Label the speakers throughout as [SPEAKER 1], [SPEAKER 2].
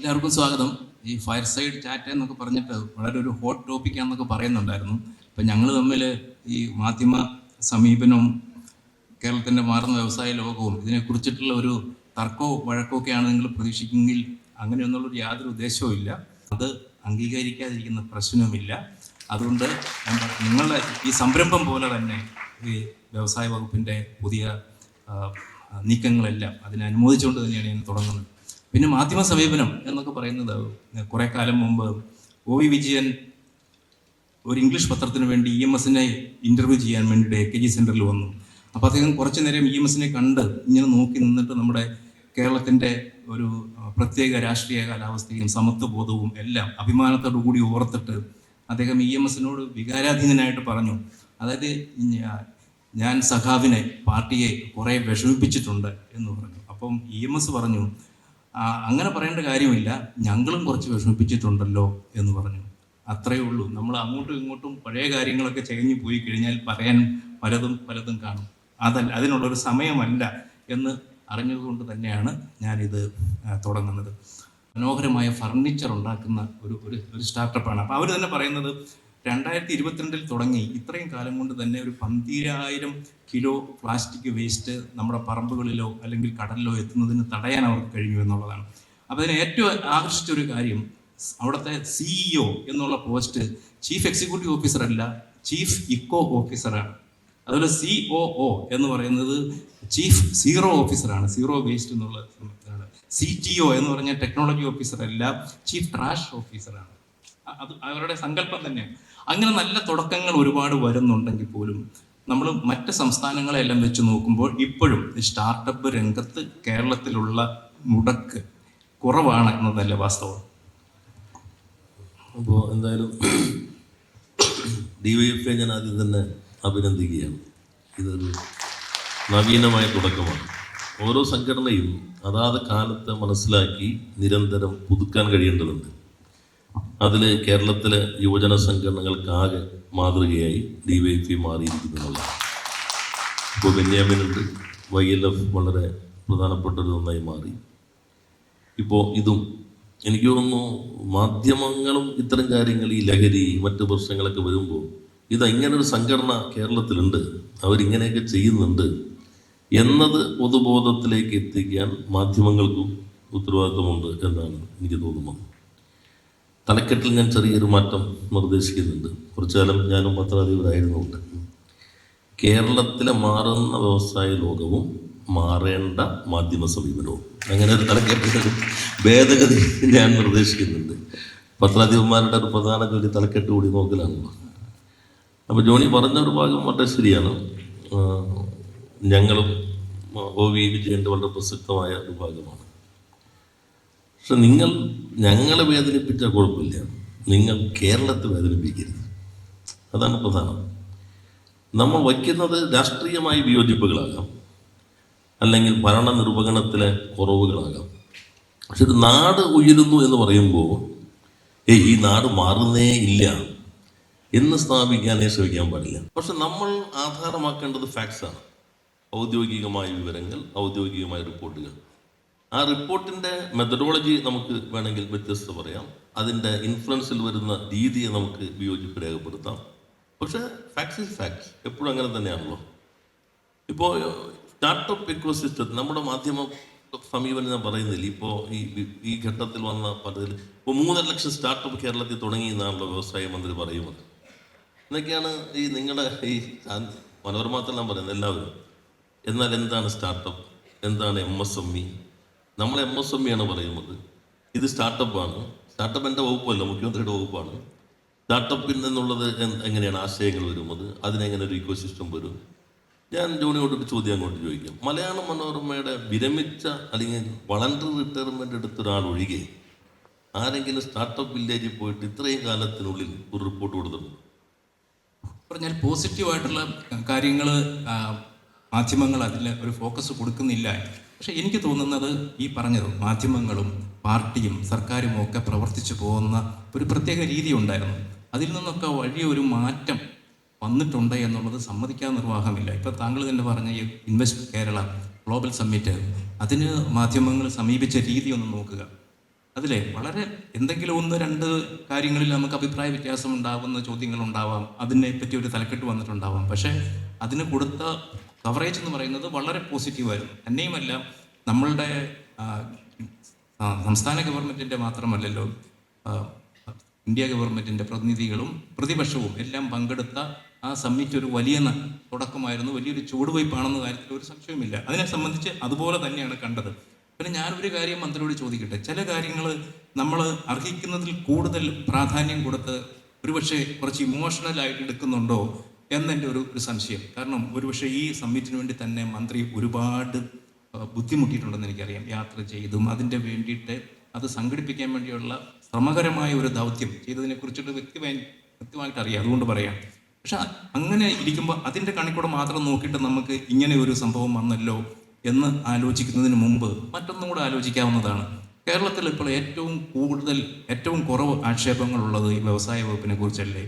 [SPEAKER 1] എല്ലാവർക്കും സ്വാഗതം. ഈ ഫയർ സൈഡ് ചാറ്റ് എന്നൊക്കെ പറഞ്ഞിട്ട് വളരെ ഒരു ഹോട്ട് ടോപ്പിക്കാണെന്നൊക്കെ പറയുന്നുണ്ടായിരുന്നു. ഇപ്പം ഞങ്ങൾ തമ്മിൽ ഈ മാധ്യമ സമീപനവും കേരളത്തിൻ്റെ മാറുന്ന വ്യവസായ ലോകവും ഇതിനെക്കുറിച്ചിട്ടുള്ള ഒരു തർക്കവും വഴക്കവും ഒക്കെയാണ് നിങ്ങൾ പ്രതീക്ഷിക്കുമെങ്കിൽ അങ്ങനെയൊന്നുള്ളൊരു യാതൊരു ഉദ്ദേശവും ഇല്ല. അത് അംഗീകരിക്കാതിരിക്കുന്ന പ്രശ്നവുമില്ല. അതുകൊണ്ട് നിങ്ങളുടെ ഈ സംരംഭം പോലെ തന്നെ ഈ വ്യവസായ വകുപ്പിൻ്റെ പുതിയ നീക്കങ്ങളെല്ലാം അതിനെ അനുമോദിച്ചുകൊണ്ട് തന്നെയാണ് ഞാൻ തുടങ്ങുന്നത്. പിന്നെ മാധ്യമ സമീപനം എന്നൊക്കെ പറയുന്നത് കുറേ കാലം മുമ്പ് OV വിജയൻ ഒരു ഇംഗ്ലീഷ് പത്രത്തിന് വേണ്ടി EMSനെ ഇൻ്റർവ്യൂ ചെയ്യാൻ വേണ്ടിയിട്ട് AKG സെൻറ്ററിൽ വന്നു. അപ്പോൾ അദ്ദേഹം കുറച്ച് നേരം EMSനെ കണ്ട് ഇങ്ങനെ നോക്കി നിന്നിട്ട് നമ്മുടെ കേരളത്തിൻ്റെ ഒരു പ്രത്യേക രാഷ്ട്രീയ കാലാവസ്ഥയും സമത്വബോധവും എല്ലാം അഭിമാനത്തോടു കൂടി ഓർത്തിട്ട് അദ്ദേഹം EMSനോട് വികാരാധീനനായിട്ട് പറഞ്ഞു, അതായത് ഞാൻ സഖാവിനെ പാർട്ടിയെ കുറേ വിഷമിപ്പിച്ചിട്ടുണ്ട് എന്ന് പറഞ്ഞു. അപ്പം EMS പറഞ്ഞു, അങ്ങനെ പറയേണ്ട കാര്യമില്ല, ഞങ്ങളും കുറച്ച് വിഷമിപ്പിച്ചിട്ടുണ്ടല്ലോ എന്ന് പറഞ്ഞു. അത്രയേ ഉള്ളൂ. നമ്മൾ അങ്ങോട്ടും ഇങ്ങോട്ടും പഴയ കാര്യങ്ങളൊക്കെ ചകഞ്ഞു പോയി കഴിഞ്ഞാൽ പറയാൻ പലതും കാണും. അതിനുള്ളൊരു സമയമല്ല എന്ന് അറിഞ്ഞതുകൊണ്ട് തന്നെയാണ് ഞാനിത് തുടങ്ങുന്നത്. മനോഹരമായ ഫർണിച്ചർ ഉണ്ടാക്കുന്ന ഒരു സ്റ്റാർട്ടപ്പാണ്. അപ്പോൾ അവർ തന്നെ പറയുന്നത് 2022 തുടങ്ങി ഇത്രയും കാലം കൊണ്ട് തന്നെ ഒരു 12,000 കിലോ പ്ലാസ്റ്റിക് വേസ്റ്റ് നമ്മുടെ പറമ്പുകളിലോ അല്ലെങ്കിൽ കടലിലോ എത്തുന്നതിന് തടയാൻ അവർക്ക് കഴിഞ്ഞു എന്നുള്ളതാണ്. അപ്പോൾ അതിന് ഏറ്റവും ആകർഷിച്ച ഒരു കാര്യം, അവിടുത്തെ CEO എന്നുള്ള പോസ്റ്റ് ചീഫ് എക്സിക്യൂട്ടീവ് ഓഫീസർ അല്ല, ചീഫ് ഇക്കോ ഓഫീസറാണ്. അതുപോലെ COO എന്ന് പറയുന്നത് ചീഫ് സീറോ ഓഫീസറാണ്, സീറോ വേസ്റ്റ് എന്നുള്ള സംബന്ധിച്ചാണ്. CTO എന്ന് പറഞ്ഞാൽ ടെക്നോളജി ഓഫീസർ അല്ല, ചീഫ് ട്രാഷ് ഓഫീസറാണ്. അത് അവരുടെ സങ്കല്പം തന്നെയാണ്. അങ്ങനെ നല്ല തുടക്കങ്ങൾ ഒരുപാട് വരുന്നുണ്ടെങ്കിൽ പോലും നമ്മൾ മറ്റ് സംസ്ഥാനങ്ങളെല്ലാം വെച്ച് നോക്കുമ്പോൾ ഇപ്പോഴും സ്റ്റാർട്ടപ്പ് രംഗത്ത് കേരളത്തിലുള്ള മുടക്ക് കുറവാണ് എന്നതല്ല വാസ്തവം.
[SPEAKER 2] അപ്പോൾ എന്തായാലും DYFI ഞാൻ ആദ്യം തന്നെ അഭിനന്ദിക്കുകയാണ്. ഇതൊരു നവീനമായ തുടക്കമാണ്. ഓരോ സംഘടനയും അതാത് കാലത്തെ മനസ്സിലാക്കി നിരന്തരം പുതുക്കാൻ കഴിയേണ്ടതുണ്ട്. അതിൽ കേരളത്തിലെ യുവജന സംഘടനകൾക്കാകെ മാതൃകയായി DYFI മാറിയിരിക്കുന്നതാണ്. ഇപ്പോൾ ബെന്യാമിനുണ്ട്, YLF വളരെ പ്രധാനപ്പെട്ടൊരു ഒന്നായി മാറി. ഇപ്പോൾ ഇതും എനിക്ക് തോന്നുന്നു മാധ്യമങ്ങളും ഇത്തരം കാര്യങ്ങൾ, ഈ ലഹരി മറ്റ് പ്രശ്നങ്ങളൊക്കെ വരുമ്പോൾ ഇതെങ്ങനൊരു സംഘടന കേരളത്തിലുണ്ട്, അവരിങ്ങനെയൊക്കെ ചെയ്യുന്നുണ്ട് എന്നത് പൊതുബോധത്തിലേക്ക് എത്തിക്കാൻ മാധ്യമങ്ങൾക്കും ഉത്തരവാദിത്വമുണ്ട് എന്നാണ് എനിക്ക് തോന്നുന്നത്. തലക്കെട്ടിൽ ഞാൻ ചെറിയൊരു മാറ്റം നിർദ്ദേശിക്കുന്നുണ്ട്. കുറച്ചു കാലം ഞാനും പത്രാധിപരായിരുന്നുണ്ട്. കേരളത്തിലെ മാറുന്ന വ്യവസായ ലോകവും മാറേണ്ട മാധ്യമ സമീപനവും, അങ്ങനെ ഒരു തലക്കെട്ടിൽ ഭേദഗതി ഞാൻ നിർദ്ദേശിക്കുന്നുണ്ട്. പത്രാധിപന്മാരുടെ ഒരു പ്രധാന ജോലി തലക്കെട്ട് കൂടി നോക്കലാണല്ലോ. അപ്പോൾ ജോണി പറഞ്ഞ ഒരു ഭാഗം വളരെ ശരിയാണ്. ഞങ്ങളും OV വിജയൻ്റെ വളരെ പ്രസക്തമായ ഒരു ഭാഗമാണ്. പക്ഷെ നിങ്ങൾ ഞങ്ങളെ വേദനിപ്പിച്ചാൽ കുഴപ്പമില്ല, നിങ്ങൾ കേരളത്തെ വേദനിപ്പിക്കരുത്. അതാണ് പ്രധാനം. നമ്മൾ വയ്ക്കുന്നത് രാഷ്ട്രീയമായ വിയോജിപ്പുകളാകാം, അല്ലെങ്കിൽ ഭരണ നിർവഹണത്തിലെ കുറവുകളാകാം. പക്ഷെ ഒരു നാട് ഉയരുന്നു എന്ന് പറയുമ്പോൾ ഈ നാട് മാറുന്നേ ഇല്ല എന്ന് സ്ഥാപിക്കാനേ ശ്രമിക്കാൻ പാടില്ല. പക്ഷെ നമ്മൾ ആധാരമാക്കേണ്ടത് ഫാക്ട്സാണ്, ഔദ്യോഗികമായ വിവരങ്ങൾ, ഔദ്യോഗികമായ റിപ്പോർട്ടുകൾ. ആ റിപ്പോർട്ടിൻ്റെ മെത്തഡോളജി നമുക്ക് വേണമെങ്കിൽ വ്യത്യസ്ത പറയാം, അതിൻ്റെ ഇൻഫ്ലുവൻസിൽ വരുന്ന രീതിയെ നമുക്ക് വിയോജിപ്പ് രേഖപ്പെടുത്താം. പക്ഷേ ഫാക്ട്സ് ഈസ് ഫാക്ട്സ്, എപ്പോഴും അങ്ങനെ തന്നെയാണല്ലോ. ഇപ്പോൾ സ്റ്റാർട്ടപ്പ് ഇക്കോസിസ്റ്റത്തിൽ നമ്മുടെ മാധ്യമ സമീപനം ഞാൻ പറയുന്നില്ല. ഇപ്പോൾ ഈ ഘട്ടത്തിൽ വന്ന പദ്ധതിയിൽ ഇപ്പോൾ 3.5 ലക്ഷം സ്റ്റാർട്ടപ്പ് കേരളത്തിൽ തുടങ്ങി എന്നാണല്ലോ വ്യവസായ മന്ത്രി പറയുന്നത്. എന്നൊക്കെയാണ് ഈ നിങ്ങളുടെ ഈ മനോരമത്തെല്ലാം പറയുന്നത് എല്ലാവരും. എന്നാൽ എന്താണ് സ്റ്റാർട്ടപ്പ്, എന്താണ് MSME? നമ്മൾ MSME ആണ് പറയുന്നത്, ഇത് സ്റ്റാർട്ടപ്പാണ്. സ്റ്റാർട്ടപ്പ് എൻ്റെ വകുപ്പല്ല, മുഖ്യമന്ത്രിയുടെ വകുപ്പാണ്. സ്റ്റാർട്ടപ്പിൽ നിന്നുള്ളത് എങ്ങനെയാണ് ആശയങ്ങൾ വരുന്നത്, അതിനെങ്ങനെ ഒരു ഇക്കോസിസ്റ്റം വരും. ഞാൻ ജോണിയോടൊരു ചോദ്യം അങ്ങോട്ട് ചോദിക്കാം. മലയാള മനോരമയുടെ വിരമിച്ച അല്ലെങ്കിൽ വളണ്ടറി റിട്ടയർമെൻ്റ് എടുത്ത ഒരാളൊഴികെ ആരെങ്കിലും സ്റ്റാർട്ടപ്പ് വില്ലേജിൽ പോയിട്ട് ഇത്രയും കാലത്തിനുള്ളിൽ ഒരു റിപ്പോർട്ട് കൊടുത്തിട്ടുണ്ട്?
[SPEAKER 1] പറഞ്ഞാൽ പോസിറ്റീവായിട്ടുള്ള കാര്യങ്ങൾ മാധ്യമങ്ങൾ അതിൽ ഒരു ഫോക്കസ് കൊടുക്കുന്നില്ല. പക്ഷെ എനിക്ക് തോന്നുന്നത് ഈ പറഞ്ഞത് മാധ്യമങ്ങളും പാർട്ടിയും സർക്കാരും ഒക്കെ പ്രവർത്തിച്ചു പോകുന്ന ഒരു പ്രത്യേക രീതി ഉണ്ടായിരുന്നു. അതിൽ നിന്നൊക്കെ വലിയൊരു മാറ്റം വന്നിട്ടുണ്ട് എന്നുള്ളത് സമ്മതിക്കാൻ നിർവാഹമില്ല. ഇപ്പോൾ താങ്കൾ തന്നെ പറഞ്ഞ ഈ ഇൻവെസ്റ്റ് കേരള ഗ്ലോബൽ സമ്മിറ്റ്, അതിന് മാധ്യമങ്ങൾ സമീപിച്ച രീതി ഒന്ന് നോക്കുക. അതിലെ വളരെ എന്തെങ്കിലും ഒന്ന് രണ്ട് കാര്യങ്ങളിൽ നമുക്ക് അഭിപ്രായ വ്യത്യാസം ഉണ്ടാവുന്ന ചോദ്യങ്ങൾ ഉണ്ടാവാം, അതിനെ പറ്റി ഒരു തലക്കെട്ട് വന്നിട്ടുണ്ടാവാം. പക്ഷേ അതിന് കൊടുത്ത കവറേജ് എന്ന് പറയുന്നത് വളരെ പോസിറ്റീവായിരുന്നു. തന്നെയുമല്ല, നമ്മളുടെ ആ, സംസ്ഥാന ഗവൺമെൻറ്റിൻ്റെ മാത്രമല്ലല്ലോ, ആ, ഇന്ത്യ ഗവൺമെൻറ്റിൻ്റെ പ്രതിനിധികളും പ്രതിപക്ഷവും എല്ലാം പങ്കെടുത്ത ആ സമ്മിറ്റ് ഒരു വലിയ തുടക്കമായിരുന്നു, വലിയൊരു ചുവടുവയ്പ്പാണെന്ന കാര്യത്തിൽ ഒരു സംശയവുമില്ല. അതിനെ സംബന്ധിച്ച് അതുപോലെ തന്നെയാണ് കണ്ടത്. പിന്നെ ഞാനൊരു കാര്യം മന്ത്രിയോട് ചോദിക്കട്ടെ, ചില കാര്യങ്ങൾ നമ്മൾ അർഹിക്കുന്നതിൽ കൂടുതൽ പ്രാധാന്യം കൊടുത്ത് ഒരുപക്ഷെ കുറച്ച് ഇമോഷണലായിട്ട് എടുക്കുന്നുണ്ടോ എന്നെൻ്റെ ഒരു സംശയം. കാരണം ഒരുപക്ഷെ ഈ സമ്മിറ്റിന് വേണ്ടി തന്നെ മന്ത്രി ഒരുപാട് ബുദ്ധിമുട്ടിയിട്ടുണ്ടെന്ന് എനിക്കറിയാം. യാത്ര ചെയ്തും അതിൻ്റെ വേണ്ടിയിട്ട് അത് സംഘടിപ്പിക്കാൻ വേണ്ടിയുള്ള ശ്രമകരമായ ഒരു ദൗത്യം ചെയ്തതിനെ കുറിച്ചിട്ട് വ്യക്തമായിട്ട് അറിയാം, അതുകൊണ്ട് പറയാം. പക്ഷെ അങ്ങനെ ഇരിക്കുമ്പോൾ അതിൻ്റെ കണിക്കൂടെ മാത്രം നോക്കിയിട്ട് നമുക്ക് ഇങ്ങനെ ഒരു സംഭവം വന്നല്ലോ എന്ന് ആലോചിക്കുന്നതിന് മുമ്പ് മറ്റൊന്നും കൂടെ ആലോചിക്കാവുന്നതാണ്. കേരളത്തിൽ ഇപ്പോൾ ഏറ്റവും കുറവ് ആക്ഷേപങ്ങളുള്ളത് ഈ വ്യവസായ വകുപ്പിനെ കുറിച്ചല്ലേ?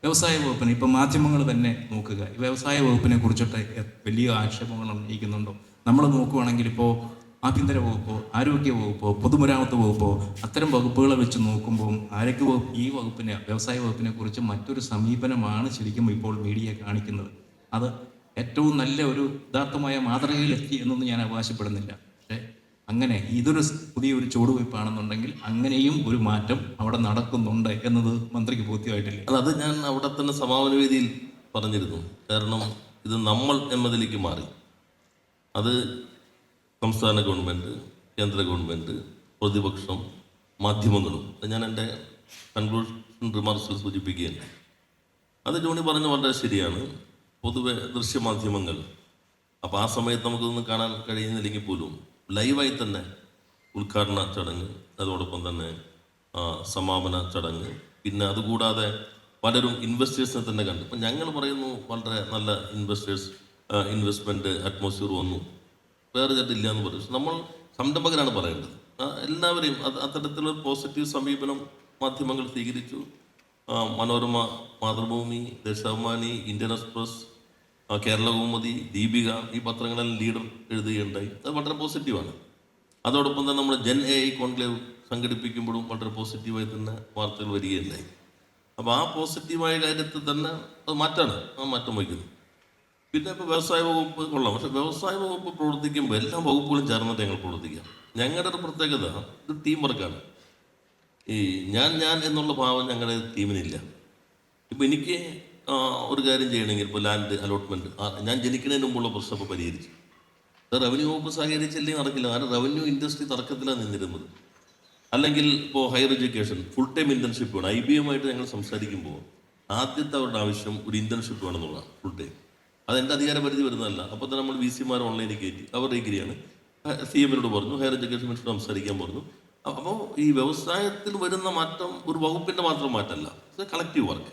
[SPEAKER 1] വ്യവസായ വകുപ്പിന് ഇപ്പം മാധ്യമങ്ങൾ തന്നെ നോക്കുക, ഈ വ്യവസായ വകുപ്പിനെ കുറിച്ചിട്ട് വലിയ ആക്ഷേപങ്ങൾ ഉന്നയിക്കുന്നുണ്ടോ? നമ്മൾ നോക്കുകയാണെങ്കിൽ ഇപ്പോൾ ആഭ്യന്തര വകുപ്പോ ആരോഗ്യ വകുപ്പോ പൊതുമരാമത്ത് വകുപ്പോ അത്തരം വകുപ്പുകളെ വെച്ച് നോക്കുമ്പോൾ ആരോഗ്യ വകുപ്പ് ഈ വകുപ്പിനെ വ്യവസായ വകുപ്പിനെ കുറിച്ച് മറ്റൊരു സമീപനമാണ് ശരിക്കും ഇപ്പോൾ മീഡിയ കാണിക്കുന്നത്. അത് ഏറ്റവും നല്ല ഒരു യഥാർത്ഥമായ മാതൃകയിലെത്തി എന്നൊന്നും ഞാൻ അവകാശപ്പെടുന്നില്ല. പക്ഷേ അങ്ങനെ ഇതൊരു പുതിയൊരു ചുവടുവയ്പ്പാണെന്നുണ്ടെങ്കിൽ അങ്ങനെയും ഒരു മാറ്റം അവിടെ നടക്കുന്നുണ്ട് എന്നത് മന്ത്രിക്ക് ബോധ്യമായിട്ടില്ല.
[SPEAKER 2] അല്ല, അത് ഞാൻ അവിടെ തന്നെ സമാപന വേദിയിൽ പറഞ്ഞിരുന്നു. കാരണം ഇത് നമ്മൾ എന്നതിലേക്ക് മാറി. അത് സംസ്ഥാന ഗവൺമെൻറ്, കേന്ദ്ര ഗവൺമെൻറ്, പ്രതിപക്ഷം, മാധ്യമങ്ങളും. ഞാൻ എൻ്റെ കൺക്ലൂഷൻ റിമാർക്സിൽ സൂചിപ്പിക്കുകയാണ്. അത് ജോണി പറഞ്ഞ വളരെ ശരിയാണ്. പൊതുവെ ദൃശ്യമാധ്യമങ്ങൾ, അപ്പോൾ ആ സമയത്ത് നമുക്കൊന്നും കാണാൻ കഴിയുന്നില്ലെങ്കിൽ പോലും ലൈവായി തന്നെ ഉദ്ഘാടന ചടങ്ങ്, അതോടൊപ്പം തന്നെ സമാപന ചടങ്ങ്, പിന്നെ അതുകൂടാതെ പലരും ഇൻവെസ്റ്റേഴ്സിനെ തന്നെ കണ്ടു. ഇപ്പം ഞങ്ങൾ പറയുന്നു വളരെ നല്ല ഇൻവെസ്റ്റ്മെൻറ്റ് അറ്റ്മോസ്ഫിയർ വന്നു, വേറെ ചേട്ടില്ല എന്ന് പറയും. പക്ഷെ നമ്മൾ സംരംഭകരാണ് പറയേണ്ടത്. എല്ലാവരെയും അത്തരത്തിലുള്ള പോസിറ്റീവ് സമീപനം മാധ്യമങ്ങൾ സ്വീകരിച്ചു. മനോരമ, മാതൃഭൂമി, ദേശാഭിമാനി, ഇന്ത്യൻ എക്സ്പ്രസ്, കേരള കൗമുദി, ദീപിക, ഈ പത്രങ്ങളെല്ലാം ലീഡർ എഴുതുകയുണ്ടായി. അത് വളരെ പോസിറ്റീവാണ്. അതോടൊപ്പം തന്നെ നമ്മൾ ജൻ AI കോൺക്ലേവ് സംഘടിപ്പിക്കുമ്പോഴും വളരെ പോസിറ്റീവായി തന്നെ വാർത്തകൾ വരികയുണ്ടായി. അപ്പോൾ ആ പോസിറ്റീവായ കാര്യത്തിൽ തന്നെ അത് മാറ്റാണ്, ആ മാറ്റം വയ്ക്കുന്നു. പിന്നെ ഇപ്പോൾ വ്യവസായ വകുപ്പ് കൊള്ളാം. പക്ഷെ വ്യവസായ വകുപ്പ് പ്രവർത്തിക്കുമ്പോൾ എല്ലാ വകുപ്പുകളും ചേർന്നിട്ട് ഞങ്ങൾ പ്രവർത്തിക്കാം. ഞങ്ങളുടെ ഒരു പ്രത്യേകത ഇത് ടീം വർക്കാണ്. ഈ ഞാൻ എന്നുള്ള ഭാവം ഞങ്ങളുടെ ടീമിനില്ല. ഇപ്പോൾ എനിക്ക് ഒരു കാര്യം ചെയ്യണമെങ്കിൽ ഇപ്പോൾ ലാൻഡ് അലോട്ട്മെൻറ്റ് ഞാൻ ജനിക്കുന്നതിന് മുമ്പുള്ള പ്രശ്നം ഇപ്പോൾ പരിഹരിച്ചു. റവന്യൂ വകുപ്പ് സഹകരിച്ചില്ലെങ്കിൽ നടക്കില്ല. കാരണം റവന്യൂ ഇൻഡസ്ട്രി തർക്കത്തിലാണ് നിന്നിരുന്നത്. അല്ലെങ്കിൽ ഇപ്പോൾ higher education full time internship വേണം. IBM ആയിട്ട് ഞങ്ങൾ സംസാരിക്കുമ്പോൾ ആദ്യത്തെ അവരുടെ ആവശ്യം ഒരു ഇൻറ്റേൺഷിപ്പ് വേണമെന്നുള്ളതാണ്, ഫുൾ ടൈം. അതെൻ്റെ അധികാരപരിധി വരുന്നതല്ല. അപ്പോൾ തന്നെ നമ്മൾ VC ഓൺലൈനിൽ കയറ്റി, അവർ ഡിഗ്രിയാണ്. CM പറഞ്ഞു, ഹയർ എഡ്യൂക്കേഷൻ മിനിസ്റ്റർ സംസാരിക്കാൻ പറഞ്ഞു. അപ്പോൾ ഈ വ്യവസായത്തിൽ വരുന്ന മാറ്റം ഒരു വകുപ്പിൻ്റെ മാത്രം മാറ്റമല്ല, കളക്റ്റീവ് വർക്ക്.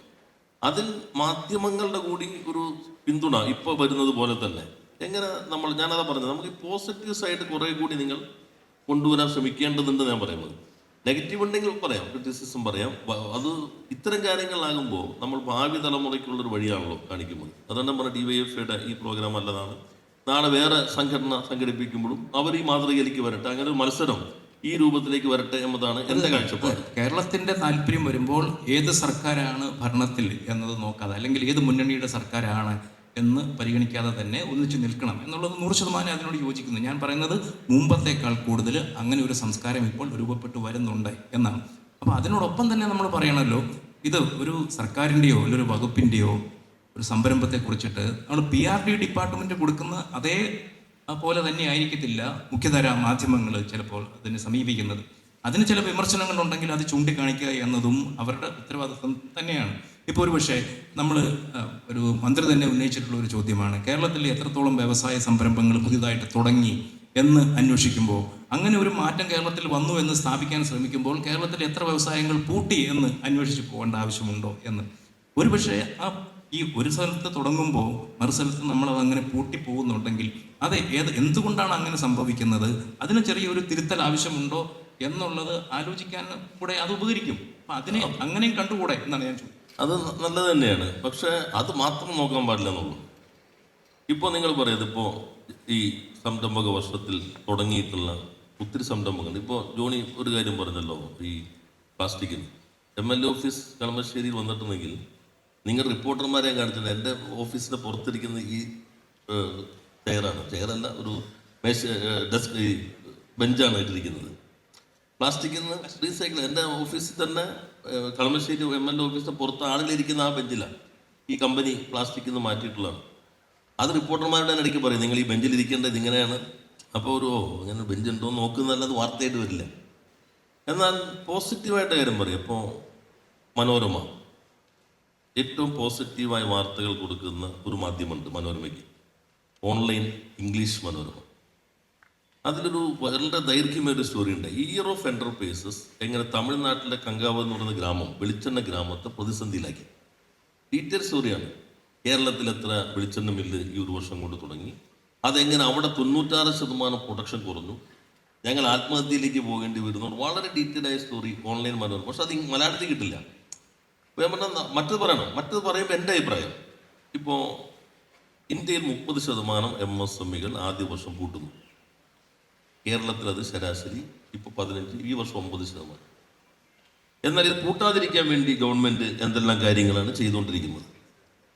[SPEAKER 2] അതിൽ മാധ്യമങ്ങളുടെ കൂടി ഒരു പിന്തുണ ഇപ്പോൾ വരുന്നത് പോലെ തന്നെ എങ്ങനെ ഞാനതാ പറഞ്ഞത്, നമുക്ക് ഈ പോസിറ്റീവ് സൈഡ് കുറേ കൂടി നിങ്ങൾ കൊണ്ടുവരാൻ ശ്രമിക്കേണ്ടതുണ്ട് ഞാൻ പറയുന്നത്. നെഗറ്റീവ് ഉണ്ടെങ്കിൽ പറയാം, ക്രിറ്റിസിസം പറയാം. അത് ഇത്തരം കാര്യങ്ങളാകുമ്പോൾ നമ്മൾ ഭാവി തലമുറയ്ക്കുള്ളൊരു വഴിയാണല്ലോ കാണിക്കുന്നത്. അതുകൊണ്ട് നമ്മുടെ DYFIയുടെ ഈ പ്രോഗ്രാം നല്ലതാണ്. നാളെ വേറെ സംഘടന സംഘടിപ്പിക്കുമ്പോഴും അവർ ഈ മാതൃകയിലേക്ക് വരട്ടെ, അങ്ങനെ ഒരു മത്സരം ഈ രൂപത്തിലേക്ക് വരട്ടെ എന്നതാണ് എൻ്റെ കാഴ്ചപ്പാട്.
[SPEAKER 1] കേരളത്തിൻ്റെ താല്പര്യം വരുമ്പോൾ ഏത് സർക്കാരാണ് ഭരണത്തിൽ എന്നത് നോക്കാതെ, അല്ലെങ്കിൽ ഏത് മുന്നണിയുടെ സർക്കാരാണ് എന്ന് പരിഗണിക്കാതെ തന്നെ ഒന്നിച്ച് നിൽക്കണം എന്നുള്ളത് 100% അതിനോട് യോജിക്കുന്നു. ഞാൻ പറയുന്നത് മുമ്പത്തേക്കാൾ കൂടുതൽ അങ്ങനെ ഒരു സംസ്കാരം ഇപ്പോൾ രൂപപ്പെട്ടു വരുന്നുണ്ട് എന്നാണ്. അപ്പോൾ അതിനോടൊപ്പം തന്നെ നമ്മൾ പറയണമല്ലോ, ഇത് ഒരു സർക്കാരിൻ്റെയോ അല്ലെങ്കിൽ ഒരു വകുപ്പിൻ്റെയോ ഒരു സംരംഭത്തെ കുറിച്ചിട്ട് നമ്മൾ PRD ഡിപ്പാർട്ട്മെൻറ്റ് കൊടുക്കുന്ന അതേ പോലെ തന്നെ ആയിരിക്കത്തില്ല മുഖ്യധാര മാധ്യമങ്ങൾ ചിലപ്പോൾ അതിനെ സമീപിക്കുന്നത്. അതിന് ചില വിമർശനങ്ങളുണ്ടെങ്കിൽ അത് ചൂണ്ടിക്കാണിക്കുക എന്നതും അവരുടെ ഉത്തരവാദിത്വം തന്നെയാണ്. ഇപ്പോൾ ഒരു പക്ഷേ നമ്മൾ ഒരു മന്ത്രി തന്നെ ഉന്നയിച്ചിട്ടുള്ള ഒരു ചോദ്യമാണ്, കേരളത്തിൽ എത്രത്തോളം വ്യവസായ സംരംഭങ്ങൾ പുതിയതായിട്ട് തുടങ്ങി എന്ന് അന്വേഷിക്കുമ്പോൾ, അങ്ങനെ ഒരു മാറ്റം കേരളത്തിൽ വന്നു എന്ന് സ്ഥാപിക്കാൻ ശ്രമിക്കുമ്പോൾ കേരളത്തിൽ എത്ര വ്യവസായങ്ങൾ പൂട്ടി എന്ന് അന്വേഷിച്ച് പോകേണ്ട ആവശ്യമുണ്ടോ എന്ന്. ഒരു പക്ഷേ ഈ ഒരു സ്ഥലത്ത് തുടങ്ങുമ്പോൾ മറു സ്ഥലത്ത് നമ്മളത് അങ്ങനെ പൂട്ടിപ്പോകുന്നുണ്ടെങ്കിൽ അത് എന്തുകൊണ്ടാണ് അങ്ങനെ സംഭവിക്കുന്നത്, അതിന് ചെറിയൊരു തിരുത്തൽ ആവശ്യമുണ്ടോ എന്നുള്ളത് ആലോചിക്കാൻ കൂടെ അത് ഉപകരിക്കും. അപ്പം അതിനെ അങ്ങനെയും കണ്ടുകൂടെ എന്നാണ് ഞാൻ ചോദിക്കുന്നത്.
[SPEAKER 2] അത് നല്ലത് തന്നെയാണ്. പക്ഷേ അത് മാത്രം നോക്കാൻ പാടില്ല എന്നുള്ളൂ. ഇപ്പോൾ നിങ്ങൾ പറയുന്നത്, ഇപ്പോൾ ഈ സംരംഭക വർഷത്തിൽ തുടങ്ങിയിട്ടുള്ള ഒത്തിരി സംരംഭങ്ങളുണ്ട്. ഇപ്പോൾ ജോണി ഒരു കാര്യം പറഞ്ഞല്ലോ, ഈ പ്ലാസ്റ്റിക്കിന് MLA ഓഫീസ് കളമശ്ശേരിയിൽ വന്നിട്ടുണ്ടെങ്കിൽ നിങ്ങൾ റിപ്പോർട്ടർമാരെ കാണിച്ചില്ല. എൻ്റെ ഓഫീസിൻ്റെ പുറത്തിരിക്കുന്ന ഈ ചെയറല്ല, ഒരു ഡെസ്ക്, ഈ ബെഞ്ചാണ് ഇട്ടിരിക്കുന്നത്. പ്ലാസ്റ്റിക്കിൽ നിന്ന് റീസൈക്കിൾ. എൻ്റെ ഓഫീസിൽ തന്നെ കളമശ്ശേരി MLA ഓഫീസിൻ്റെ പുറത്ത് ആളുകളിരിക്കുന്ന ആ ബെഞ്ചിലാണ് ഈ കമ്പനി പ്ലാസ്റ്റിക്കിൽ നിന്ന് മാറ്റിയിട്ടുള്ളതാണ്. അത് റിപ്പോർട്ടർമാരുടെ ഇടയ്ക്ക് പറയും, നിങ്ങൾ ഈ ബെഞ്ചിൽ ഇരിക്കേണ്ടത് ഇങ്ങനെയാണ്. അപ്പോൾ അങ്ങനെ ബെഞ്ച് ഉണ്ടോ എന്ന് നോക്കുന്നതല്ലാതെ വാർത്തയായിട്ട് വരില്ല. എന്നാൽ പോസിറ്റീവായിട്ട് കാര്യം പറയും. ഇപ്പോൾ മനോരമ ഏറ്റവും പോസിറ്റീവായ വാർത്തകൾ കൊടുക്കുന്ന ഒരു മാധ്യമമുണ്ട് മനോരമയ്ക്ക്, ഓൺലൈൻ ഇംഗ്ലീഷ് മനോരമ. അതിലൊരു വളരെ ദൈർഘ്യമേറിയ സ്റ്റോറി ഉണ്ട്. ഇയർ ഓഫ് എൻ്റർപ്രൈസസ് എങ്ങനെ തമിഴ്നാട്ടിലെ കങ്കാവ് എന്ന് പറയുന്ന ഗ്രാമം, വെളിച്ചെണ്ണ ഗ്രാമത്തെ പ്രതിസന്ധിയിലാക്കി. ഡീറ്റെയിൽ സ്റ്റോറിയാണ്. കേരളത്തിൽ എത്ര വെളിച്ചെണ്ണ മില്ല് ഈ ഒരു വർഷം കൊണ്ട് തുടങ്ങി, അതെങ്ങനെ അവിടെ 96% പ്രൊഡക്ഷൻ കുറഞ്ഞു, ഞങ്ങൾ ആത്മഹത്യയിലേക്ക് പോകേണ്ടി വരുന്നു. വളരെ ഡീറ്റെയിൽ ആയ സ്റ്റോറി ഓൺലൈൻ മനോരമ. പക്ഷെ അത് മലയാളത്തിൽ കിട്ടില്ല. അപ്പോൾ ഞാൻ പറഞ്ഞാൽ മറ്റത് പറയുമ്പോൾ എൻ്റെ അഭിപ്രായം, ഇപ്പോൾ ഇന്ത്യയിൽ 30% MSMEകൾ ആദ്യ വർഷം കൂട്ടുന്നു. കേരളത്തിൽ അത് ശരാശരി ഇപ്പോൾ 15, ഈ വർഷം 9%. എന്നാൽ ഇത് കൂട്ടാതിരിക്കാൻ വേണ്ടി ഗവൺമെൻറ് എന്തെല്ലാം കാര്യങ്ങളാണ് ചെയ്തുകൊണ്ടിരിക്കുന്നത്.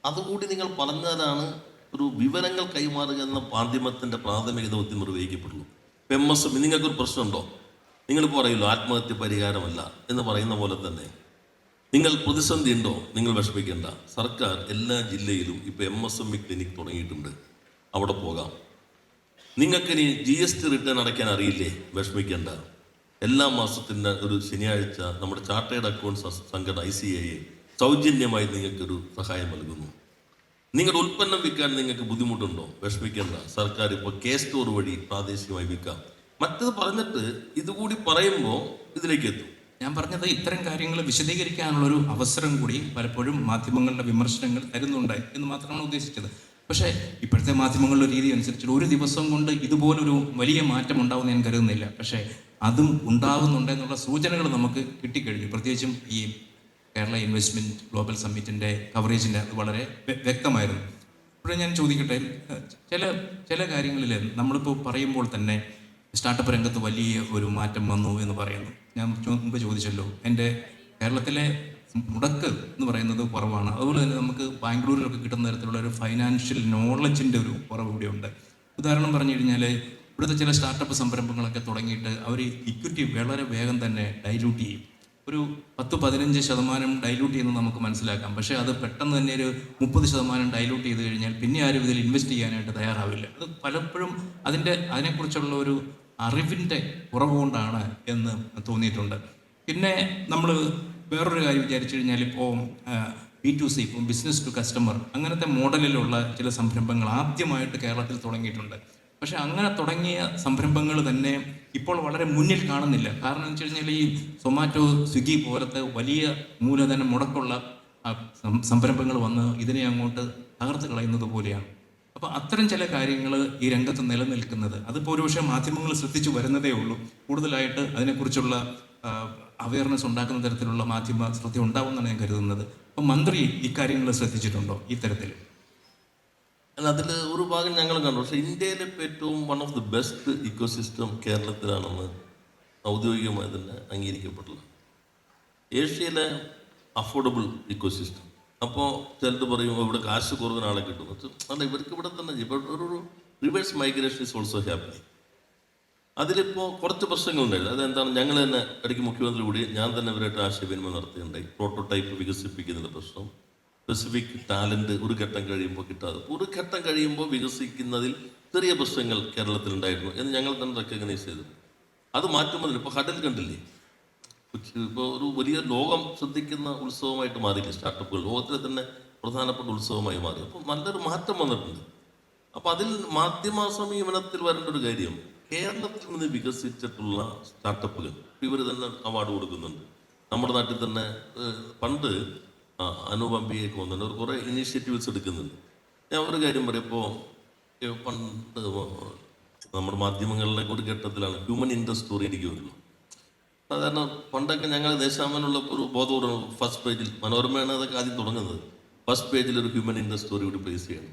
[SPEAKER 2] അതുകൂടി നിങ്ങൾ പറഞ്ഞാലാണ് ഒരു വിവരങ്ങൾ കൈമാറുക എന്ന മാധ്യമത്തിൻ്റെ പ്രാഥമിക ദൗത്യം നിർവഹിക്കപ്പെടുള്ളൂ. ഇപ്പം MSME നിങ്ങൾക്കൊരു പ്രശ്നമുണ്ടോ, നിങ്ങൾ പറയുമല്ലോ ആത്മഹത്യ പരിഹാരമല്ല എന്ന് പറയുന്ന പോലെ തന്നെ, നിങ്ങൾ പ്രതിസന്ധി ഉണ്ടോ, നിങ്ങൾ വിഷമിക്കേണ്ട. സർക്കാർ എല്ലാ ജില്ലയിലും ഇപ്പോൾ MSME ക്ലിനിക് തുടങ്ങിയിട്ടുണ്ട്, അവിടെ പോകാം. നിങ്ങൾക്കിനി GST റിട്ടേൺ അടയ്ക്കാൻ അറിയില്ലേ, വിഷമിക്കേണ്ട. എല്ലാ മാസത്തിൻ്റെ ഒരു ശനിയാഴ്ച നമ്മുടെ ചാർട്ടേഡ് അക്കൗണ്ട്സ് സംഘടന ICAI സൗജന്യമായി നിങ്ങൾക്കൊരു സഹായം നൽകുന്നു. നിങ്ങളുടെ ഉൽപ്പന്നം വിൽക്കാൻ നിങ്ങൾക്ക് ബുദ്ധിമുട്ടുണ്ടോ, വിഷമിക്കേണ്ട. സർക്കാർ ഇപ്പോൾ K-സ്റ്റോർ വഴി പ്രാദേശികമായി വിൽക്കാം. മറ്റത് പറഞ്ഞിട്ട് ഇതുകൂടി പറയുമ്പോൾ ഇതിലേക്ക് എത്തും.
[SPEAKER 1] ഞാൻ പറഞ്ഞത് ഇത്തരം കാര്യങ്ങൾ വിശദീകരിക്കാനുള്ളൊരു അവസരം കൂടി പലപ്പോഴും മാധ്യമങ്ങളുടെ വിമർശനങ്ങൾ തരുന്നുണ്ട് എന്ന് മാത്രമാണ് ഉദ്ദേശിച്ചത്. പക്ഷേ ഇപ്പോഴത്തെ മാധ്യമങ്ങളുടെ രീതി അനുസരിച്ച് ഒരു ദിവസം കൊണ്ട് ഇതുപോലൊരു വലിയ മാറ്റം ഉണ്ടാവുമെന്ന് ഞാൻ കരുതുന്നില്ല. പക്ഷേ അതും ഉണ്ടാകുന്നുണ്ടെന്നുള്ള സൂചനകൾ നമുക്ക് കിട്ടിക്കഴിഞ്ഞു. പ്രത്യേകിച്ചും ഈ കേരള ഇൻവെസ്റ്റ്മെൻറ്റ് ഗ്ലോബൽ സമ്മിറ്റിൻ്റെ കവറേജിൻ്റെ അത് വളരെ വ്യക്തമായിരുന്നു. ഇപ്പോഴും ഞാൻ ചോദിക്കട്ടെ, ചില കാര്യങ്ങളിൽ നമ്മളിപ്പോൾ പറയുമ്പോൾ തന്നെ സ്റ്റാർട്ടപ്പ് രംഗത്ത് വലിയ ഒരു മാറ്റം വന്നു എന്ന് പറയുന്നു. ഞാൻ മുമ്പ് ചോദിച്ചല്ലോ, എൻ്റെ കേരളത്തിലെ മുടക്ക് എന്ന് പറയുന്നത് കുറവാണ്. അതുപോലെ തന്നെ നമുക്ക് ബാംഗ്ലൂരിലൊക്കെ കിട്ടുന്ന തരത്തിലുള്ള ഒരു ഫൈനാൻഷ്യൽ നോളജിൻ്റെ ഒരു കുറവ് ഇവിടെയുണ്ട്. ഉദാഹരണം പറഞ്ഞു കഴിഞ്ഞാൽ, ഇവിടുത്തെ ചില സ്റ്റാർട്ടപ്പ് സംരംഭങ്ങളൊക്കെ തുടങ്ങിയിട്ട് അവർ ഇക്വിറ്റി വളരെ വേഗം തന്നെ ഡൈല്യൂട്ട് ചെയ്യും. ഒരു 10-15% ഡൈല്യൂട്ട് ചെയ്യുന്നത് നമുക്ക് മനസ്സിലാക്കാം. പക്ഷേ അത് പെട്ടെന്ന് തന്നെ ഒരു 30% ഡൈല്യൂട്ട് ചെയ്ത് കഴിഞ്ഞാൽ പിന്നെ ആരും ഇതിൽ ഇൻവെസ്റ്റ് ചെയ്യാനായിട്ട് തയ്യാറാവില്ല. അത് പലപ്പോഴും അതിനെക്കുറിച്ചുള്ള ഒരു അറിവിൻ്റെ കുറവ് കൊണ്ടാണ് എന്ന് തോന്നിയിട്ടുണ്ട്. പിന്നെ നമ്മൾ വേറൊരു കാര്യം വിചാരിച്ചു കഴിഞ്ഞാൽ, ഇപ്പോൾ B2C, ഇപ്പോൾ ബിസിനസ് ടു കസ്റ്റമർ, അങ്ങനത്തെ മോഡലിലുള്ള ചില സംരംഭങ്ങൾ ആദ്യമായിട്ട് കേരളത്തിൽ തുടങ്ങിയിട്ടുണ്ട്. പക്ഷെ അങ്ങനെ തുടങ്ങിയ സംരംഭങ്ങൾ തന്നെ ഇപ്പോൾ വളരെ മുന്നിൽ കാണുന്നില്ല. കാരണം എന്ന് വെച്ച് കഴിഞ്ഞാൽ, ഈ സൊമാറ്റോ, സ്വിഗ്ഗി പോലത്തെ വലിയ മൂലധനം മുടക്കുള്ള സംരംഭങ്ങൾ വന്ന് ഇതിനെ അങ്ങോട്ട് തകർത്ത് കളയുന്നത് പോലെയാണ്. അപ്പോൾ അത്തരം ചില കാര്യങ്ങൾ ഈ രംഗത്ത് നിലനിൽക്കുന്നത്, അതിപ്പോൾ ഒരുപക്ഷെ മാധ്യമങ്ങൾ ശ്രദ്ധിച്ചു വരുന്നതേ ഉള്ളൂ. കൂടുതലായിട്ട് അതിനെക്കുറിച്ചുള്ള അവയർനെസ് ഉണ്ടാക്കുന്ന തരത്തിലുള്ള മാധ്യമ ശ്രദ്ധ ഉണ്ടാവുമെന്നാണ് ഞാൻ കരുതുന്നത്. അപ്പം മന്ത്രി ഇക്കാര്യങ്ങൾ ശ്രദ്ധിച്ചിട്ടുണ്ടോ ഈ തരത്തിൽ?
[SPEAKER 2] അല്ല, അതിൽ ഒരു ഭാഗം ഞങ്ങൾ കണ്ടു. പക്ഷേ ഇന്ത്യയിലെ ഏറ്റവും one of the best ecosystem കേരളത്തിലാണെന്ന് ഔദ്യോഗികമായി തന്നെ അംഗീകരിക്കപ്പെട്ടുള്ളത്. ഏഷ്യയിലെ അഫോർഡബിൾ ഇക്കോസിസ്റ്റം. അപ്പോൾ ചിലത് പറയും ഇവിടെ കാശ് കുറവിന് ആളെ കിട്ടും. അല്ല, ഇവർക്ക് ഇവിടെ തന്നെ ഇപ്പോൾ ഒരു reverse migration is also happening. അതിലിപ്പോൾ കുറച്ച് പ്രശ്നങ്ങളുണ്ടായിരുന്നു. അതെന്താണ്, ഞങ്ങൾ തന്നെ ഇടയ്ക്ക് മുഖ്യമന്ത്രി കൂടി ഞാൻ തന്നെ ഇവരായിട്ട് ആശയവിനിമയം നടത്തിയിട്ടുണ്ടായി. പ്രോട്ടോടൈപ്പ് വികസിപ്പിക്കുന്നതിൻ്റെ പ്രശ്നം, സ്പെസിഫിക് ടാലൻറ്റ് ഒരു ഘട്ടം കഴിയുമ്പോൾ കിട്ടാതെ, ഒരു ഘട്ടം കഴിയുമ്പോൾ വികസിക്കുന്നതിൽ ചെറിയ പ്രശ്നങ്ങൾ കേരളത്തിലുണ്ടായിരുന്നു എന്ന് ഞങ്ങൾ തന്നെ റെക്കഗ്നൈസ് ചെയ്തു. അത് മാറ്റുമ്പോൾ ഇപ്പോൾ ഹഡൽ കണ്ടില്ലേ, ഇപ്പോൾ ഒരു വലിയ ലോകം ശ്രദ്ധിക്കുന്ന ഉത്സവമായിട്ട് മാറിയില്ലേ സ്റ്റാർട്ടപ്പുകൾ, ലോകത്തിലെ തന്നെ പ്രധാനപ്പെട്ട ഉത്സവമായി മാറി. അപ്പോൾ നല്ലൊരു മാറ്റം വന്നിട്ടുണ്ട്. അപ്പോൾ അതിൽ മാധ്യമ സമീപനത്തിൽ വരേണ്ട ഒരു കാര്യം, കേരളത്തിൽ നിന്ന് വികസിച്ചിട്ടുള്ള സ്റ്റാർട്ടപ്പുകൾ ഇവർ തന്നെ അവാർഡ് കൊടുക്കുന്നുണ്ട്. നമ്മുടെ നാട്ടിൽ തന്നെ പണ്ട് അനുപമ്പിയൊക്കെ വന്നിട്ട് അവർ കുറേ ഇനീഷ്യേറ്റീവ്സ് എടുക്കുന്നുണ്ട്. ഞാൻ ഒരു കാര്യം പറയും, ഇപ്പോൾ പണ്ട് നമ്മുടെ മാധ്യമങ്ങളിലെ ഒരു ഘട്ടത്തിലാണ് ഹ്യൂമൻ ഇൻട്രസ്റ്റ് സ്റ്റോറി എനിക്ക് വരുന്നു. സാധാരണ പണ്ടൊക്കെ ഞങ്ങൾ ദേശാമനുള്ള ഒരു ബോധപൂർവ്വം ഫസ്റ്റ് പേജിൽ, മനോരമയാണ് അതൊക്കെ ആദ്യം തുടങ്ങുന്നത്, ഫസ്റ്റ് പേജിൽ ഒരു ഹ്യൂമൻ ഇൻട്രസ്റ്റ് സ്റ്റോറി കൂടി പ്ലേസ് ചെയ്യണം.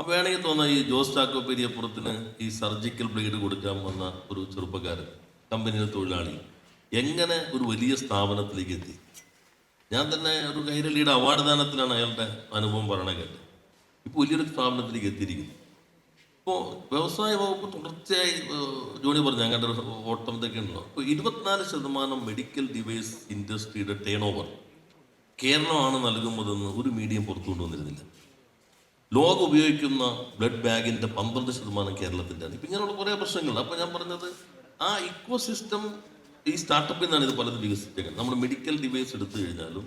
[SPEAKER 2] അപ്പോൾ വേണമെങ്കിൽ തോന്നാം ഈ ജോസ് ചാക്കോ പെരിയപ്പുറത്തിന് ഈ സർജിക്കൽ ബ്ലേഡ് കൊടുക്കാൻ വന്ന ഒരു ചെറുപ്പക്കാരൻ, കമ്പനിയിലെ തൊഴിലാളി, എങ്ങനെ ഒരു വലിയ സ്ഥാപനത്തിലേക്ക് എത്തി. ഞാൻ തന്നെ ഒരു കൈരളിയുടെ അവാർഡ് ദാനത്തിലാണ് അയാളുടെ അനുഭവം പറയണ കേട്ടത്. ഇപ്പോൾ വലിയൊരു സ്ഥാപനത്തിലേക്ക് എത്തിയിരിക്കുന്നു. ഇപ്പോൾ വ്യവസായ വകുപ്പ് തുടർച്ചയായി ജോണി പറഞ്ഞു അങ്ങനത്തെ ഒരു ഓട്ടം ഇതൊക്കെ ഉണ്ടല്ലോ. ഇപ്പോൾ 24% മെഡിക്കൽ ഡിവൈസ് ഇൻഡസ്ട്രിയുടെ ടേൺ ഓവർ കേരളമാണ് നൽകുന്നതെന്ന് ഒരു മീഡിയം പുറത്തു കൊണ്ടുവന്നിരുന്നില്ല. ലോകം ഉപയോഗിക്കുന്ന ബ്ലഡ് ബാഗിൻ്റെ 12% കേരളത്തിൻ്റെയാണ്. ഇപ്പം ഇങ്ങനെയുള്ള കുറേ പ്രശ്നങ്ങൾ. അപ്പോൾ ഞാൻ പറഞ്ഞത് ആ ഇക്കോ സിസ്റ്റം ഈ സ്റ്റാർട്ടപ്പിൽ നിന്നാണ് ഇത് പലതും വികസിപ്പിക്കുന്നത്. നമ്മൾ മെഡിക്കൽ ഡിവൈസ് എടുത്തു കഴിഞ്ഞാലും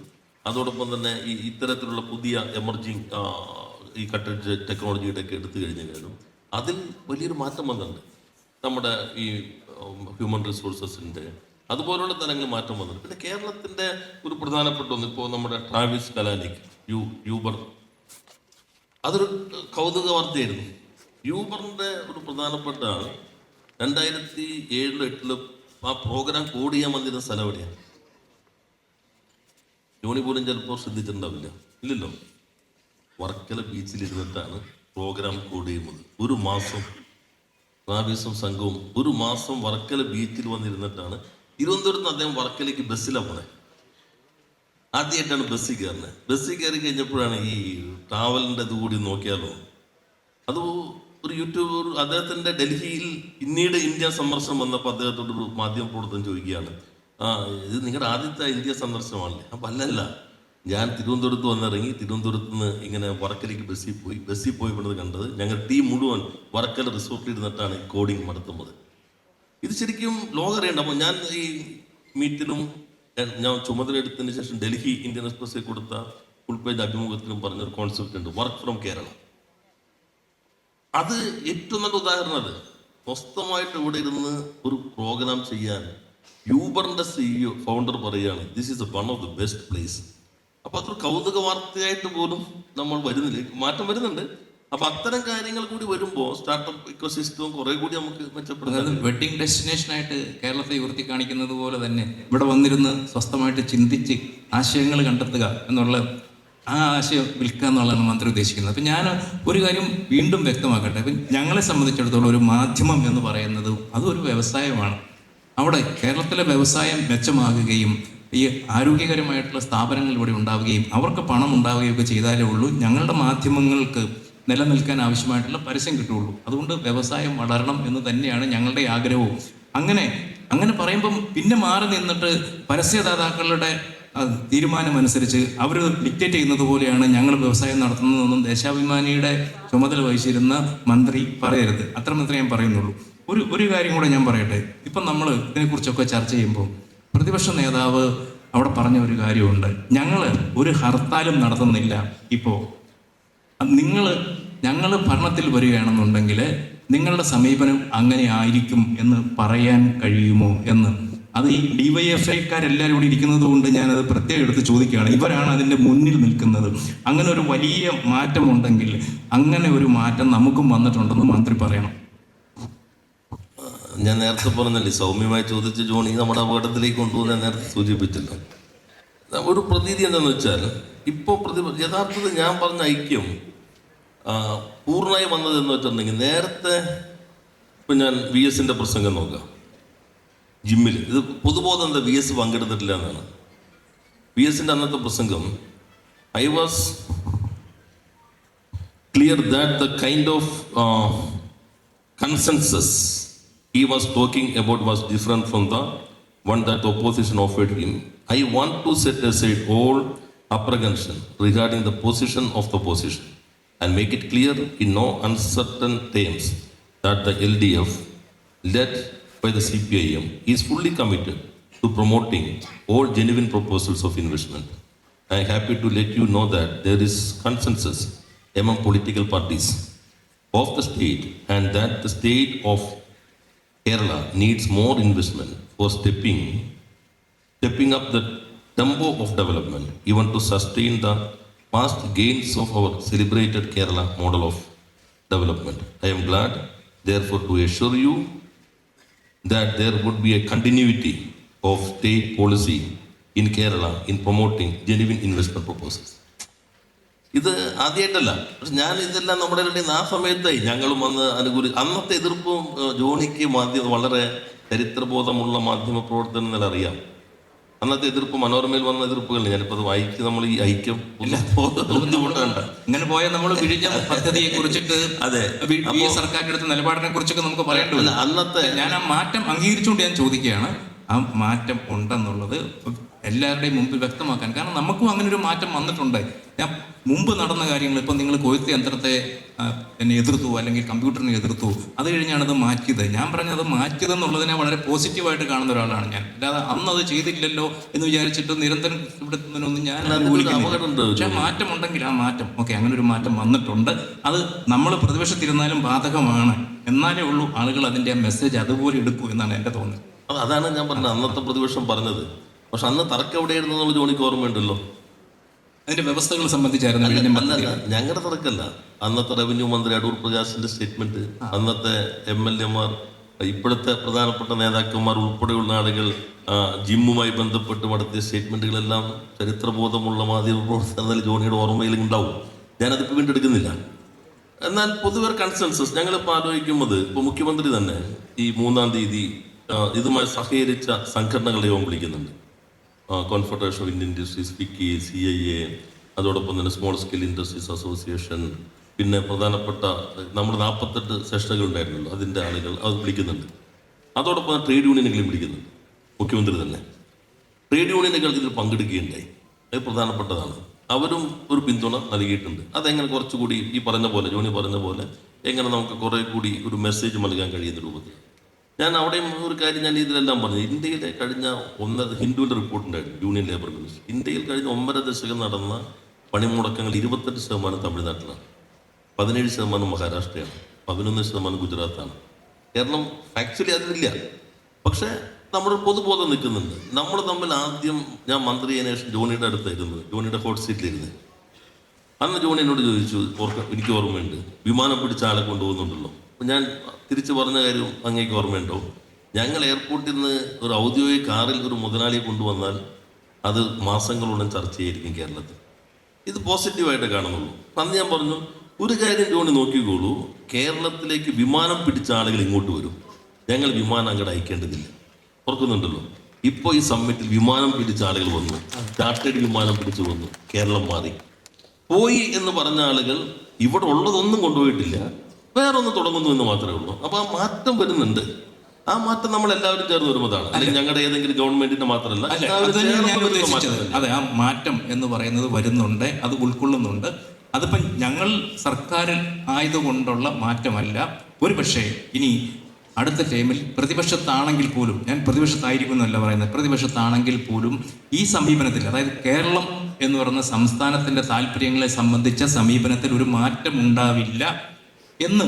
[SPEAKER 2] അതോടൊപ്പം തന്നെ ഈ ഇത്തരത്തിലുള്ള പുതിയ എമർജിങ് ഈ കട്ടേജ് ടെക്നോളജിയുടെ ഒക്കെ എടുത്തു കഴിഞ്ഞാലും അതിൽ വലിയൊരു മാറ്റം വന്നിട്ടുണ്ട്. നമ്മുടെ ഈ ഹ്യൂമൻ റിസോഴ്സസിൻ്റെ അതുപോലുള്ള തലങ്ങളിൽ മാറ്റം വന്നിട്ടുണ്ട്. പിന്നെ കേരളത്തിൻ്റെ ഒരു പ്രധാനപ്പെട്ട ഒന്ന് ഇപ്പോൾ നമ്മുടെ ട്രാവിസ് കലാനിക് യൂബർ, അതൊരു കൗതുക വാർത്തയായിരുന്നു. യൂബറിൻ്റെ ഒരു പ്രധാനപ്പെട്ട 2007-08 ആ പ്രോഗ്രാം കോഡ് ചെയ്യാൻ വന്നിരുന്ന സ്ഥലം എവിടെയാണ്? ജോണി പോലും ചിലപ്പോൾ ശ്രദ്ധിച്ചിട്ടുണ്ടാവില്ല. ഇല്ലല്ലോ. വർക്കല ബീച്ചിലിരുന്നിട്ടാണ് പ്രോഗ്രാം കോഡ് ചെയ്യുന്നത്. ഒരു മാസം ട്രാവിസും സംഘവും ഒരു മാസം വർക്കല ബീച്ചിൽ വന്നിരുന്നിട്ടാണ്. തിരുവനന്തപുരത്ത് നിന്ന് അദ്ദേഹം വർക്കലേക്ക് ബസ്സിലാണ് പോണേ. ആദ്യമായിട്ടാണ് ബസ്സിൽ കയറുന്നത്. ബസ്സിൽ കയറി കഴിഞ്ഞപ്പോഴാണ് ഈ ട്രാവലിൻ്റെ ഇത് കൂടി നോക്കിയാലോ, അത് ഒരു യൂട്യൂബർ അദ്ദേഹത്തിൻ്റെ ഡൽഹിയിൽ പിന്നീട് ഇന്ത്യ സന്ദർശനം വന്നപ്പോൾ അദ്ദേഹത്തോടൊരു മാധ്യമ പ്രവർത്തകൻ ചോദിക്കുകയാണ്, ഇത് നിങ്ങളുടെ ആദ്യത്തെ ഇന്ത്യ സന്ദർശനമാണല്ലേ? അപ്പം അല്ലല്ല, ഞാൻ തിരുവനന്തപുരത്ത് വന്നിറങ്ങി തിരുവനന്തപുരത്ത് നിന്ന് ഇങ്ങനെ വർക്കലേക്ക് ബസ്സിൽ പോയി പെടുന്നത് കണ്ടത് ഞങ്ങൾ ടീം മുഴുവൻ വർക്കല റിസോർട്ടിൽ ഇരുന്നിട്ടാണ് കോഡിങ് നടത്തുന്നത്. ഇത് ശരിക്കും ലോകം അറിയണ്ട. അപ്പോൾ ഞാൻ ഈ മീറ്റിലും ഞാൻ ചുമതല എടുത്തതിന് ശേഷം ഡൽഹി ഇന്ത്യൻ എക്സ്പ്രസ്സിൽ കൊടുത്ത ഫുൾ പേജ് അഭിമുഖത്തിലും പറഞ്ഞൊരു കോൺസെപ്റ്റ് ഉണ്ട്, വർക്ക് ഫ്രം കേരള. അത് ഏറ്റവും നല്ല ഉദാഹരണം. അത് സ്വസ്ഥമായിട്ട് ഇവിടെ ഇരുന്ന് ഒരു പ്രോഗ്രാം ചെയ്യാൻ യൂബറിന്റെ CEO ഫൗണ്ടർ പറയുകയാണ്, this is one of the best place. അപ്പൊ അതൊരു കൗതുക വാർത്തയായിട്ട് പോലും നമ്മൾ വരുന്നില്ല, മാറ്റം വരുന്നുണ്ട്. അപ്പൊ അത്തരം കാര്യങ്ങൾ കൂടി വരുമ്പോൾ സ്റ്റാർട്ടപ്പ് ഇക്കോസിസ്റ്റവും കുറെ കൂടി നമുക്ക് മെച്ചപ്പെടുന്നത്.
[SPEAKER 1] വെഡിങ് ഡെസ്റ്റിനേഷനായിട്ട് കേരളത്തെ ഉയർത്തി കാണിക്കുന്നത് പോലെ തന്നെ ഇവിടെ വന്നിരുന്ന് സ്വസ്ഥമായിട്ട് ചിന്തിച്ച് ആശയങ്ങൾ കണ്ടെത്തുക എന്നുള്ള ആ ആശയം വിൽക്കുക എന്നുള്ളതാണ് മന്ത്രി ഉദ്ദേശിക്കുന്നത്. അപ്പം ഞാൻ ഒരു കാര്യം വീണ്ടും വ്യക്തമാക്കട്ടെ. ഇപ്പം ഞങ്ങളെ സംബന്ധിച്ചിടത്തോളം ഒരു മാധ്യമം എന്ന് പറയുന്നത് അതൊരു വ്യവസായമാണ്. അവിടെ കേരളത്തിലെ വ്യവസായം മെച്ചമാകുകയും ഈ ആരോഗ്യകരമായിട്ടുള്ള സ്ഥാപനങ്ങൾ ഇവിടെ ഉണ്ടാവുകയും അവർക്ക് പണം ഉണ്ടാവുകയും ഒക്കെ ചെയ്താലേ ഉള്ളൂ ഞങ്ങളുടെ മാധ്യമങ്ങൾക്ക് നിലനിൽക്കാൻ ആവശ്യമായിട്ടുള്ള പരസ്യം കിട്ടുകയുള്ളൂ. അതുകൊണ്ട് വ്യവസായം വളരണം എന്ന് തന്നെയാണ് ഞങ്ങളുടെ ആഗ്രഹവും. അങ്ങനെ പറയുമ്പം പിന്നെ മാറി നിന്നിട്ട് പരസ്യദാതാക്കളുടെ തീരുമാനമനുസരിച്ച് അവർ ഡിക്റ്റേറ്റ് ചെയ്യുന്നത് പോലെയാണ് ഞങ്ങൾ വ്യവസായം നടത്തുന്നതെന്നും ദേശാഭിമാനിയുടെ ചുമതല വഹിച്ചിരുന്ന മന്ത്രി പറയരുത്. അത്രമാത്രമേ ഞാൻ പറയുന്നുള്ളൂ. ഒരു കാര്യം കൂടെ ഞാൻ പറയട്ടെ. ഇപ്പം നമ്മൾ ഇതിനെക്കുറിച്ചൊക്കെ ചർച്ച ചെയ്യുമ്പോൾ പ്രതിപക്ഷ നേതാവ് അവിടെ പറഞ്ഞ ഒരു കാര്യമുണ്ട്, ഞങ്ങൾ ഒരു ഹർത്താലും നടത്തുന്നില്ല. ഇപ്പോൾ ഞങ്ങൾ ഭരണത്തിൽ വരികയാണെന്നുണ്ടെങ്കിൽ നിങ്ങളുടെ സമീപനം അങ്ങനെ ആയിരിക്കും എന്ന് പറയാൻ കഴിയുമോ എന്ന്. അത് ഈ DYFIക്കാരെല്ലാവരും കൂടി ഇരിക്കുന്നത് കൊണ്ട് ഞാനത് പ്രത്യേകം എടുത്ത് ചോദിക്കുകയാണ്. ഇവരാണ് അതിൻ്റെ മുന്നിൽ നിൽക്കുന്നത്. അങ്ങനെ ഒരു വലിയ മാറ്റമുണ്ടെങ്കിൽ അങ്ങനെ ഒരു മാറ്റം നമുക്കും വന്നിട്ടുണ്ടെന്ന് മന്ത്രി പറയണം.
[SPEAKER 2] ഞാൻ നേരത്തെ പറഞ്ഞല്ലേ, സൗമ്യമായി ചോദിച്ച ജോണി നമ്മുടെ അപകടത്തിലേക്ക് കൊണ്ടുപോകാൻ നേരത്തെ സൂചിപ്പിച്ചില്ല. ഒരു പ്രതീതി എന്താണെന്ന് വെച്ചാൽ ഇപ്പോൾ യഥാർത്ഥത്തിൽ ഞാൻ പറഞ്ഞ ഐക്യം പൂർണ്ണമായി വന്നതെന്ന് വെച്ചിട്ടുണ്ടെങ്കിൽ നേരത്തെ ഇപ്പം ഞാൻ VSൻ്റെ പ്രസംഗം നോക്കാം. ജിമ്മിൽ ഇത് പൊതുബോധം എന്താ VS പങ്കെടുത്തിട്ടില്ല എന്നാണ്. VSൻ്റെ അന്നത്തെ പ്രസംഗം, I was clear that the kind of consensus he was talking about was different from the one that the opposition offered him. I want to set aside all apprehension regarding the position of the opposition and make it clear in no uncertain terms that the LDF, led by the CPIM, is fully committed to promoting all genuine proposals of investment. I am happy to let you know that there is consensus among political parties of the state and that the state of Kerala needs more investment for stepping up the tempo of development, even to sustain the past gains of our celebrated Kerala model of development. I am glad, therefore, to assure you that there would be a continuity of state policy in Kerala in promoting genuine investment proposals. ഇത് ആദ്യമായിട്ടല്ല. പക്ഷെ ഞാൻ ഇതെല്ലാം നമ്മുടെ ഇടയിൽ ആ സമയത്തായി ഞങ്ങളും വന്ന് അന്നത്തെ എതിർപ്പും ജോണിക്ക് വളരെ ചരിത്രബോധമുള്ള മാധ്യമ പ്രവർത്തനം എന്നല്ല അറിയാം. അന്നത്തെ എതിർപ്പ് മനോരമയിൽ വന്ന എതിർപ്പുകളിൽ ഞാനിപ്പോൾ അത് വായിച്ച് നമ്മൾ ഈ ഐക്യം ബുദ്ധിമുട്ടുണ്ട്.
[SPEAKER 1] ഇങ്ങനെ പോയാൽ നമ്മൾ വിഴിഞ്ഞ പദ്ധതിയെ കുറിച്ചിട്ട്
[SPEAKER 2] അതെ
[SPEAKER 1] സർക്കാരിന്റെ അടുത്ത നിലപാടിനെ കുറിച്ചൊക്കെ നമുക്ക് പറയേണ്ടത്.
[SPEAKER 2] അന്നത്തെ
[SPEAKER 1] ഞാൻ ആ മാറ്റം അംഗീകരിച്ചുകൊണ്ട് ഞാൻ ചോദിക്കുകയാണ്, ആ മാറ്റം ഉണ്ടെന്നുള്ളത് എല്ലാവരുടെയും മുമ്പിൽ വ്യക്തമാക്കാൻ. കാരണം നമുക്കും അങ്ങനെ ഒരു മാറ്റം വന്നിട്ടുണ്ട്. ഞാൻ മുമ്പ് നടന്ന കാര്യങ്ങൾ, ഇപ്പം നിങ്ങൾ കൊയ്ത്ത് യന്ത്രത്തെ എന്നെ എതിർത്തു, അല്ലെങ്കിൽ കമ്പ്യൂട്ടറിനെ എതിർത്തു, അത് കഴിഞ്ഞാണ് അത് മാറ്റിയത്. ഞാൻ പറഞ്ഞത് മാറ്റിയതെന്നുള്ളതിനെ വളരെ പോസിറ്റീവായിട്ട് കാണുന്ന ഒരാളാണ് ഞാൻ. അല്ലാതെ അന്ന് അത് ചെയ്തില്ലല്ലോ എന്ന് വിചാരിച്ചിട്ട് നിരന്തരം ഇവിടെ ഒന്നും ഞാൻ അനുകൂലിക്കുന്നില്ല. പക്ഷെ മാറ്റം ഉണ്ടെങ്കിൽ ആ മാറ്റം അങ്ങനെ ഒരു മാറ്റം വന്നിട്ടുണ്ട്. അത് നമ്മൾ പ്രതിപക്ഷത്തിരുന്നാലും ബാധകമാണ്. എന്നാലേ ഉള്ളൂ ആളുകൾ അതിൻ്റെ മെസ്സേജ് അതുപോലെ എടുക്കൂ എന്നാണ് എൻ്റെ തോന്നൽ.
[SPEAKER 2] അതാണ് ഞാൻ പറഞ്ഞത്, അന്നത്തെ പ്രതിപക്ഷം പറഞ്ഞത്. പക്ഷെ അന്ന് തർക്കം എവിടെയായിരുന്നു എന്നുള്ള ജോണിക്ക് ഓർമ്മയുണ്ടല്ലോ.
[SPEAKER 1] അതിന്റെ വ്യവസ്ഥകൾ സംബന്ധിച്ചായിരുന്നു.
[SPEAKER 2] ഞങ്ങളുടെ തർക്കമല്ല, അന്നത്തെ റവന്യൂ മന്ത്രി അടൂർ പ്രകാശിന്റെ സ്റ്റേറ്റ്മെന്റ്, അന്നത്തെ MLA മാർ, ഇപ്പോഴത്തെ പ്രധാനപ്പെട്ട നേതാക്കന്മാർ ഉൾപ്പെടെയുള്ള ആളുകൾ ജിമ്മുമായി ബന്ധപ്പെട്ട് നടത്തിയ സ്റ്റേറ്റ്മെന്റുകളെല്ലാം ചരിത്രബോധമുള്ള മാധ്യമ പ്രവർത്തനം ജോണിയുടെ ഓർമ്മയിൽ ഉണ്ടാവും. ഞാനതിപ്പോൾ വീണ്ടെടുക്കുന്നില്ല. എന്നാൽ പൊതുവെ കൺസെൻസസ് ഞങ്ങളിപ്പോൾ ആലോചിക്കുന്നത്, ഇപ്പോൾ മുഖ്യമന്ത്രി തന്നെ ഈ 3-ാം തീയതി ഇതുമായി സഹകരിച്ച സംഘടനകളെ വിളിക്കുന്നുണ്ട്. Confederation of Indian industries, FICCI, CIA, അതോടൊപ്പം തന്നെ സ്മോൾ സ്കെയിൽ ഇൻഡസ്ട്രീസ് അസോസിയേഷൻ, പിന്നെ പ്രധാനപ്പെട്ട നമ്മൾ 48 സെഷനുകൾ ഉണ്ടായിരുന്നല്ലോ, അതിൻ്റെ ആളുകൾ അത് വിളിക്കുന്നുണ്ട്. അതോടൊപ്പം ട്രേഡ് യൂണിയനുകളും വിളിക്കുന്നുണ്ട്. മുഖ്യമന്ത്രി തന്നെ ട്രേഡ് യൂണിയനുകൾ ഇതിൽ പങ്കെടുക്കുകയുണ്ടായി. അത് പ്രധാനപ്പെട്ടതാണ്. അവരും ഒരു പിന്തുണ നൽകിയിട്ടുണ്ട്. അതെങ്ങനെ കുറച്ചുകൂടി ഈ പറഞ്ഞ പോലെ, ജോണി പറഞ്ഞ പോലെ, എങ്ങനെ നമുക്ക് കുറേ കൂടി ഒരു മെസ്സേജ് നൽകാൻ കഴിയുന്ന രൂപത്തിൽ. ഞാൻ അവിടെയും ഒരു കാര്യം ഞാൻ ഇതിലെല്ലാം പറഞ്ഞു. ഇന്ത്യയിലെ കഴിഞ്ഞ ഹിന്ദുവിൻ്റെ റിപ്പോർട്ടുണ്ടായിരുന്നു, യൂണിയൻ ലേബർ കമ്മീഷൻ. ഇന്ത്യയിൽ കഴിഞ്ഞ 1.5 ദശകം നടന്ന പണിമുടക്കങ്ങൾ 28% തമിഴ്നാട്ടിലാണ്, 17% മഹാരാഷ്ട്രയാണ്, 11% ഗുജറാത്താണ്. കേരളം ആക്ച്വലി അതിലില്ല. പക്ഷേ നമ്മുടെ പൊതുബോധം നിൽക്കുന്നുണ്ട്. നമ്മൾ തമ്മിൽ ആദ്യം ഞാൻ മന്ത്രിയായ ശേഷം ജോണിയുടെ അടുത്തായിരുന്നു, ജോണിയുടെ ഹോട്ട് സീറ്റിലിരുന്ന്. അന്ന് ജോണി എന്നോട് ചോദിച്ചു, എനിക്ക് ഓർമ്മയുണ്ട്, വിമാനം പിടിച്ച ആളെ കൊണ്ടുപോകുന്നുണ്ടല്ലോ. അപ്പം ഞാൻ തിരിച്ചു പറഞ്ഞ കാര്യം അങ്ങേക്ക് ഓർമ്മയുണ്ടോ? ഞങ്ങൾ എയർപോർട്ടിൽ നിന്ന് ഒരു ഔദ്യോഗിക കാറിൽ ഒരു മുതലാളിയെ കൊണ്ടുവന്നാൽ അത് മാസങ്ങളോളം ചർച്ചയായിരിക്കും കേരളത്തിൽ. ഇത് പോസിറ്റീവായിട്ട് കാണുന്നുള്ളൂ. അന്ന് ഞാൻ പറഞ്ഞു, ഒരു കാര്യം ജോണി നോക്കിക്കോളൂ, കേരളത്തിലേക്ക് വിമാനം പിടിച്ച ആളുകൾ ഇങ്ങോട്ട് വരും, ഞങ്ങൾ വിമാനം അങ്ങോട്ട് അയക്കേണ്ടതില്ല. ഓർക്കുന്നുണ്ടല്ലോ, ഇപ്പോൾ ഈ സമ്മിറ്റിൽ വിമാനം പിടിച്ച ആളുകൾ വന്നു, ചാർട്ടേഡ് വിമാനം പിടിച്ചു വന്നു, കേരളം മാറി. പോയി എന്ന് പറഞ്ഞ ആളുകൾ ഇവിടെ ഉള്ളതൊന്നും കൊണ്ടുപോയിട്ടില്ല, വേറെ ഒന്ന് തുടങ്ങുന്നു എന്ന് മാത്രമേ ഉള്ളൂ. അപ്പോൾ ആ മാറ്റം വരുന്നുണ്ട്. ആ മാറ്റം നമ്മൾ എല്ലാവരും ചേർന്ന് വരുന്നതാണ്. അല്ലെങ്കിൽ ഞങ്ങളുടെ ഏതെങ്കിലും ഗവൺമെന്റിന്റെ മാത്രമല്ല,
[SPEAKER 1] അതെ, ആ മാറ്റം എന്ന് പറയുന്നത് വരുന്നുണ്ട്, അത് ഉൾക്കൊള്ളുന്നുണ്ട്. അതിപ്പം ഞങ്ങൾ സർക്കാരിൽ ആയതുകൊണ്ടുള്ള മാറ്റമല്ല. ഒരു പക്ഷേ ഇനി അടുത്ത ടൈമിൽ പ്രതിപക്ഷത്താണെങ്കിൽ പോലും, ഞാൻ പ്രതിപക്ഷത്തായിരിക്കും എന്നല്ല പറയുന്നത്, പ്രതിപക്ഷത്താണെങ്കിൽ പോലും ഈ സമീപനത്തിൽ, അതായത് കേരളം എന്ന് പറയുന്ന സംസ്ഥാനത്തിന്റെ താല്പര്യങ്ങളെ സംബന്ധിച്ച സമീപനത്തിൽ ഒരു മാറ്റം ഉണ്ടാവില്ല എന്ന്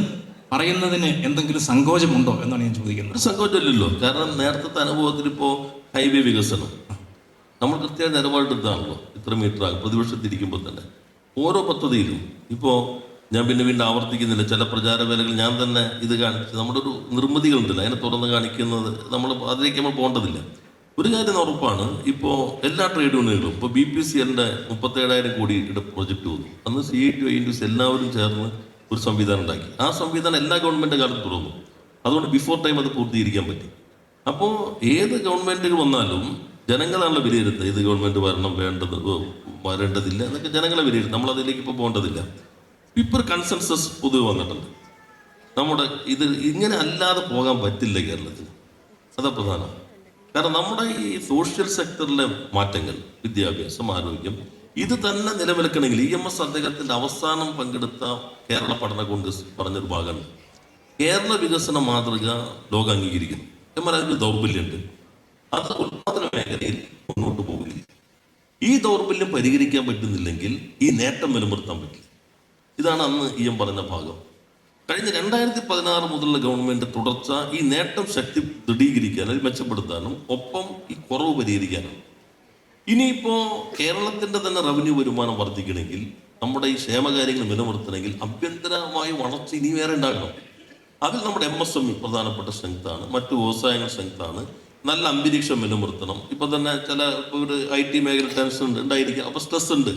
[SPEAKER 1] പറയുന്നതിന് എന്തെങ്കിലും സങ്കോചമുണ്ടോ എന്നാണ് ഞാൻ ചോദിക്കുന്നത്.
[SPEAKER 2] സങ്കോചമില്ലല്ലോ. കാരണം നേരത്തെ അനുഭവത്തിൽ ഇപ്പോൾ ഹൈവേ വികസനം നമ്മൾ കൃത്യമായി നിലപാടെടുത്താണല്ലോ. ഇത്ര മീറ്റർ ആകും പ്രതിപക്ഷത്തിരിക്കുമ്പോൾ തന്നെ ഓരോ പദ്ധതിയിലും. ഇപ്പോൾ ഞാൻ വീണ്ടും ആവർത്തിക്കുന്നില്ല, ചില പ്രചാരവേലകൾ ഞാൻ തന്നെ ഇത് കാണിച്ച് നമ്മുടെ ഒരു നിർമ്മിതികളുണ്ടല്ലോ, അതിനെ തുറന്ന് കാണിക്കുന്നത് അതിലേക്ക് നമ്മൾ പോകേണ്ടതില്ല. ഒരു കാര്യം ഉറപ്പാണ്, ഇപ്പോൾ എല്ലാ ട്രേഡ് യൂണിയനുകളും ഇപ്പോൾ BPCLന്റെ 37,000 കോടിയുടെ പ്രോജക്റ്റ് വന്നു. അന്ന് CITU എല്ലാവരും ചേർന്ന് ഒരു സംവിധാനം ഉണ്ടാക്കി. ആ സംവിധാനം എല്ലാ ഗവൺമെൻറ് കാലത്ത് തുറന്നു. അതുകൊണ്ട് ബിഫോർ ടൈം അത് പൂർത്തീകരിക്കാൻ പറ്റി. അപ്പോൾ ഏത് ഗവൺമെൻറ്റുകൾ വന്നാലും ജനങ്ങളാണല്ലോ വിലയിരുത്തുക, ഏത് ഗവൺമെൻറ് വരണം, വരേണ്ടതില്ല എന്നൊക്കെ ജനങ്ങളെ വിലയിരുത്തും. നമ്മളതിലേക്ക് ഇപ്പോൾ പോകേണ്ടതില്ല. ഇപ്പോൾ കൺസെൻസസ് പൊതുവെ വന്നിട്ടുണ്ട്. നമ്മുടെ ഇത് ഇങ്ങനെ അല്ലാതെ പോകാൻ പറ്റില്ല കേരളത്തിൽ. അതാ പ്രധാനം. കാരണം നമ്മുടെ ഈ സോഷ്യൽ സെക്ടറിലെ മാറ്റങ്ങൾ, വിദ്യാഭ്യാസം, ആരോഗ്യം, ഇത് തന്നെ നിലനിൽക്കണമെങ്കിൽ EMS അദ്ദേഹത്തിൻ്റെ അവസാനം പങ്കെടുത്ത കേരള പഠന കോൺഗ്രസ് പറഞ്ഞൊരു ഭാഗമുണ്ട്. കേരള വികസന മാതൃക ലോകം അംഗീകരിക്കുന്നു. എന്നാൽ അതിന് ദൗർബല്യമുണ്ട്. അത് ഉത്പാദന മേഖലയിൽ മുന്നോട്ട് പോകില്ല. ഈ ദൗർബല്യം പരിഹരിക്കാൻ പറ്റുന്നില്ലെങ്കിൽ ഈ നേട്ടം നിലനിർത്താൻ പറ്റില്ല. ഇതാണ് അന്ന് പറഞ്ഞ ഭാഗം. കഴിഞ്ഞ 2016 മുതലുള്ള ഗവൺമെന്റ് തുടർച്ച ഈ നേട്ടം ശക്തി ദൃഢീകരിക്കാനും മെച്ചപ്പെടുത്താനും ഒപ്പം ഈ കുറവ് പരിഹരിക്കാനും. ഇനിയിപ്പോൾ കേരളത്തിൻ്റെ തന്നെ റവന്യൂ വരുമാനം വർദ്ധിക്കണമെങ്കിൽ, നമ്മുടെ ഈ ക്ഷേമകാര്യങ്ങൾ നിലനിർത്തണമെങ്കിൽ ആഭ്യന്തരമായ വളർച്ച ഇനി വേറെ ഉണ്ടാകണം. അതിൽ നമ്മുടെ MSME പ്രധാനപ്പെട്ട സ്ട്രെങ്ത്താണ്, മറ്റു വ്യവസായങ്ങൾ സ്ട്രെങ്ത്താണ്. നല്ല അന്തരീക്ഷം നിലനിർത്തണം. ഇപ്പം തന്നെ ചില ഒരു IT മേഖല ടെൻഷൻ ഉണ്ടായിരിക്കും, അപ്പോൾ സ്ട്രെസ് ഉണ്ട്.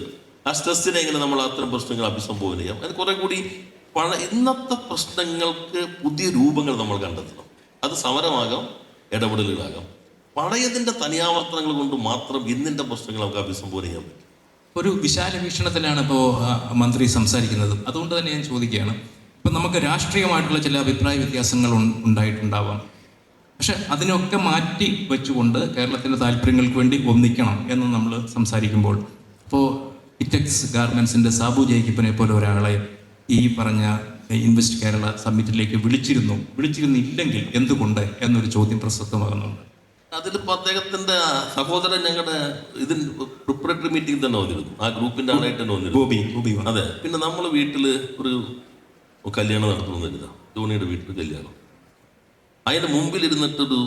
[SPEAKER 2] ആ സ്ട്രെസ്സിനെ എങ്ങനെ നമ്മൾ അത്തരം പ്രശ്നങ്ങൾ അഭിസംബോധന ചെയ്യാം, അത് കുറെ കൂടി ഇന്നത്തെ പ്രശ്നങ്ങൾക്ക് പുതിയ രൂപങ്ങൾ നമ്മൾ കണ്ടെത്തണം. അത് സമരമാകാം, ഇടപെടലുകളാകാം. പഴയതിൻ്റെ തനിയാവർത്തനങ്ങൾ കൊണ്ട് മാത്രം ഇന്നിൻ്റെ പ്രശ്നങ്ങൾ നമുക്ക് അഭിസംബോധന ചെയ്യാൻ പറ്റും.
[SPEAKER 1] ഒരു വിശാല വീക്ഷണത്തിലാണ് ഇപ്പോൾ മന്ത്രി സംസാരിക്കുന്നത്. അതുകൊണ്ട് തന്നെ ഞാൻ ചോദിക്കുകയാണ്, ഇപ്പം നമുക്ക് രാഷ്ട്രീയമായിട്ടുള്ള ചില അഭിപ്രായ വ്യത്യാസങ്ങൾ ഉണ്ടായിട്ടുണ്ടാവാം. പക്ഷെ അതിനൊക്കെ മാറ്റി വെച്ചുകൊണ്ട് കേരളത്തിൻ്റെ താല്പര്യങ്ങൾക്ക് വേണ്ടി ഒന്നിക്കണം എന്ന് നമ്മൾ സംസാരിക്കുമ്പോൾ, ഇപ്പോൾ ഇറ്റെക്സ് ഗാർമെൻസിൻ്റെ സാബു ജേക്കബിനെ പോലെ ഒരാളെ ഈ പറഞ്ഞ ഇൻവെസ്റ്റ് കേരള സമ്മിറ്റിലേക്ക് വിളിച്ചിരുന്നില്ലെങ്കിൽ എന്തുകൊണ്ട് എന്നൊരു ചോദ്യം പ്രസക്തമാകുന്നുണ്ട്.
[SPEAKER 2] അതിലിപ്പോൾ അദ്ദേഹത്തിൻ്റെ സഹോദരൻ ഞങ്ങളുടെ ഇതിന് പ്രിപ്പറേറ്ററി മീറ്റിംഗ് തന്നെ വന്നിരുന്നു, ആ ഗ്രൂപ്പിൻ്റെ ആളായിട്ട് തന്നെ വന്നിരുന്നു. അതെ. പിന്നെ നമ്മൾ വീട്ടിൽ ഒരു കല്യാണം നടത്തണമെന്നിരുന്ന ധോണിയുടെ വീട്ടിൽ കല്യാണം, അതിൻ്റെ മുമ്പിലിരുന്നിട്ടൊരു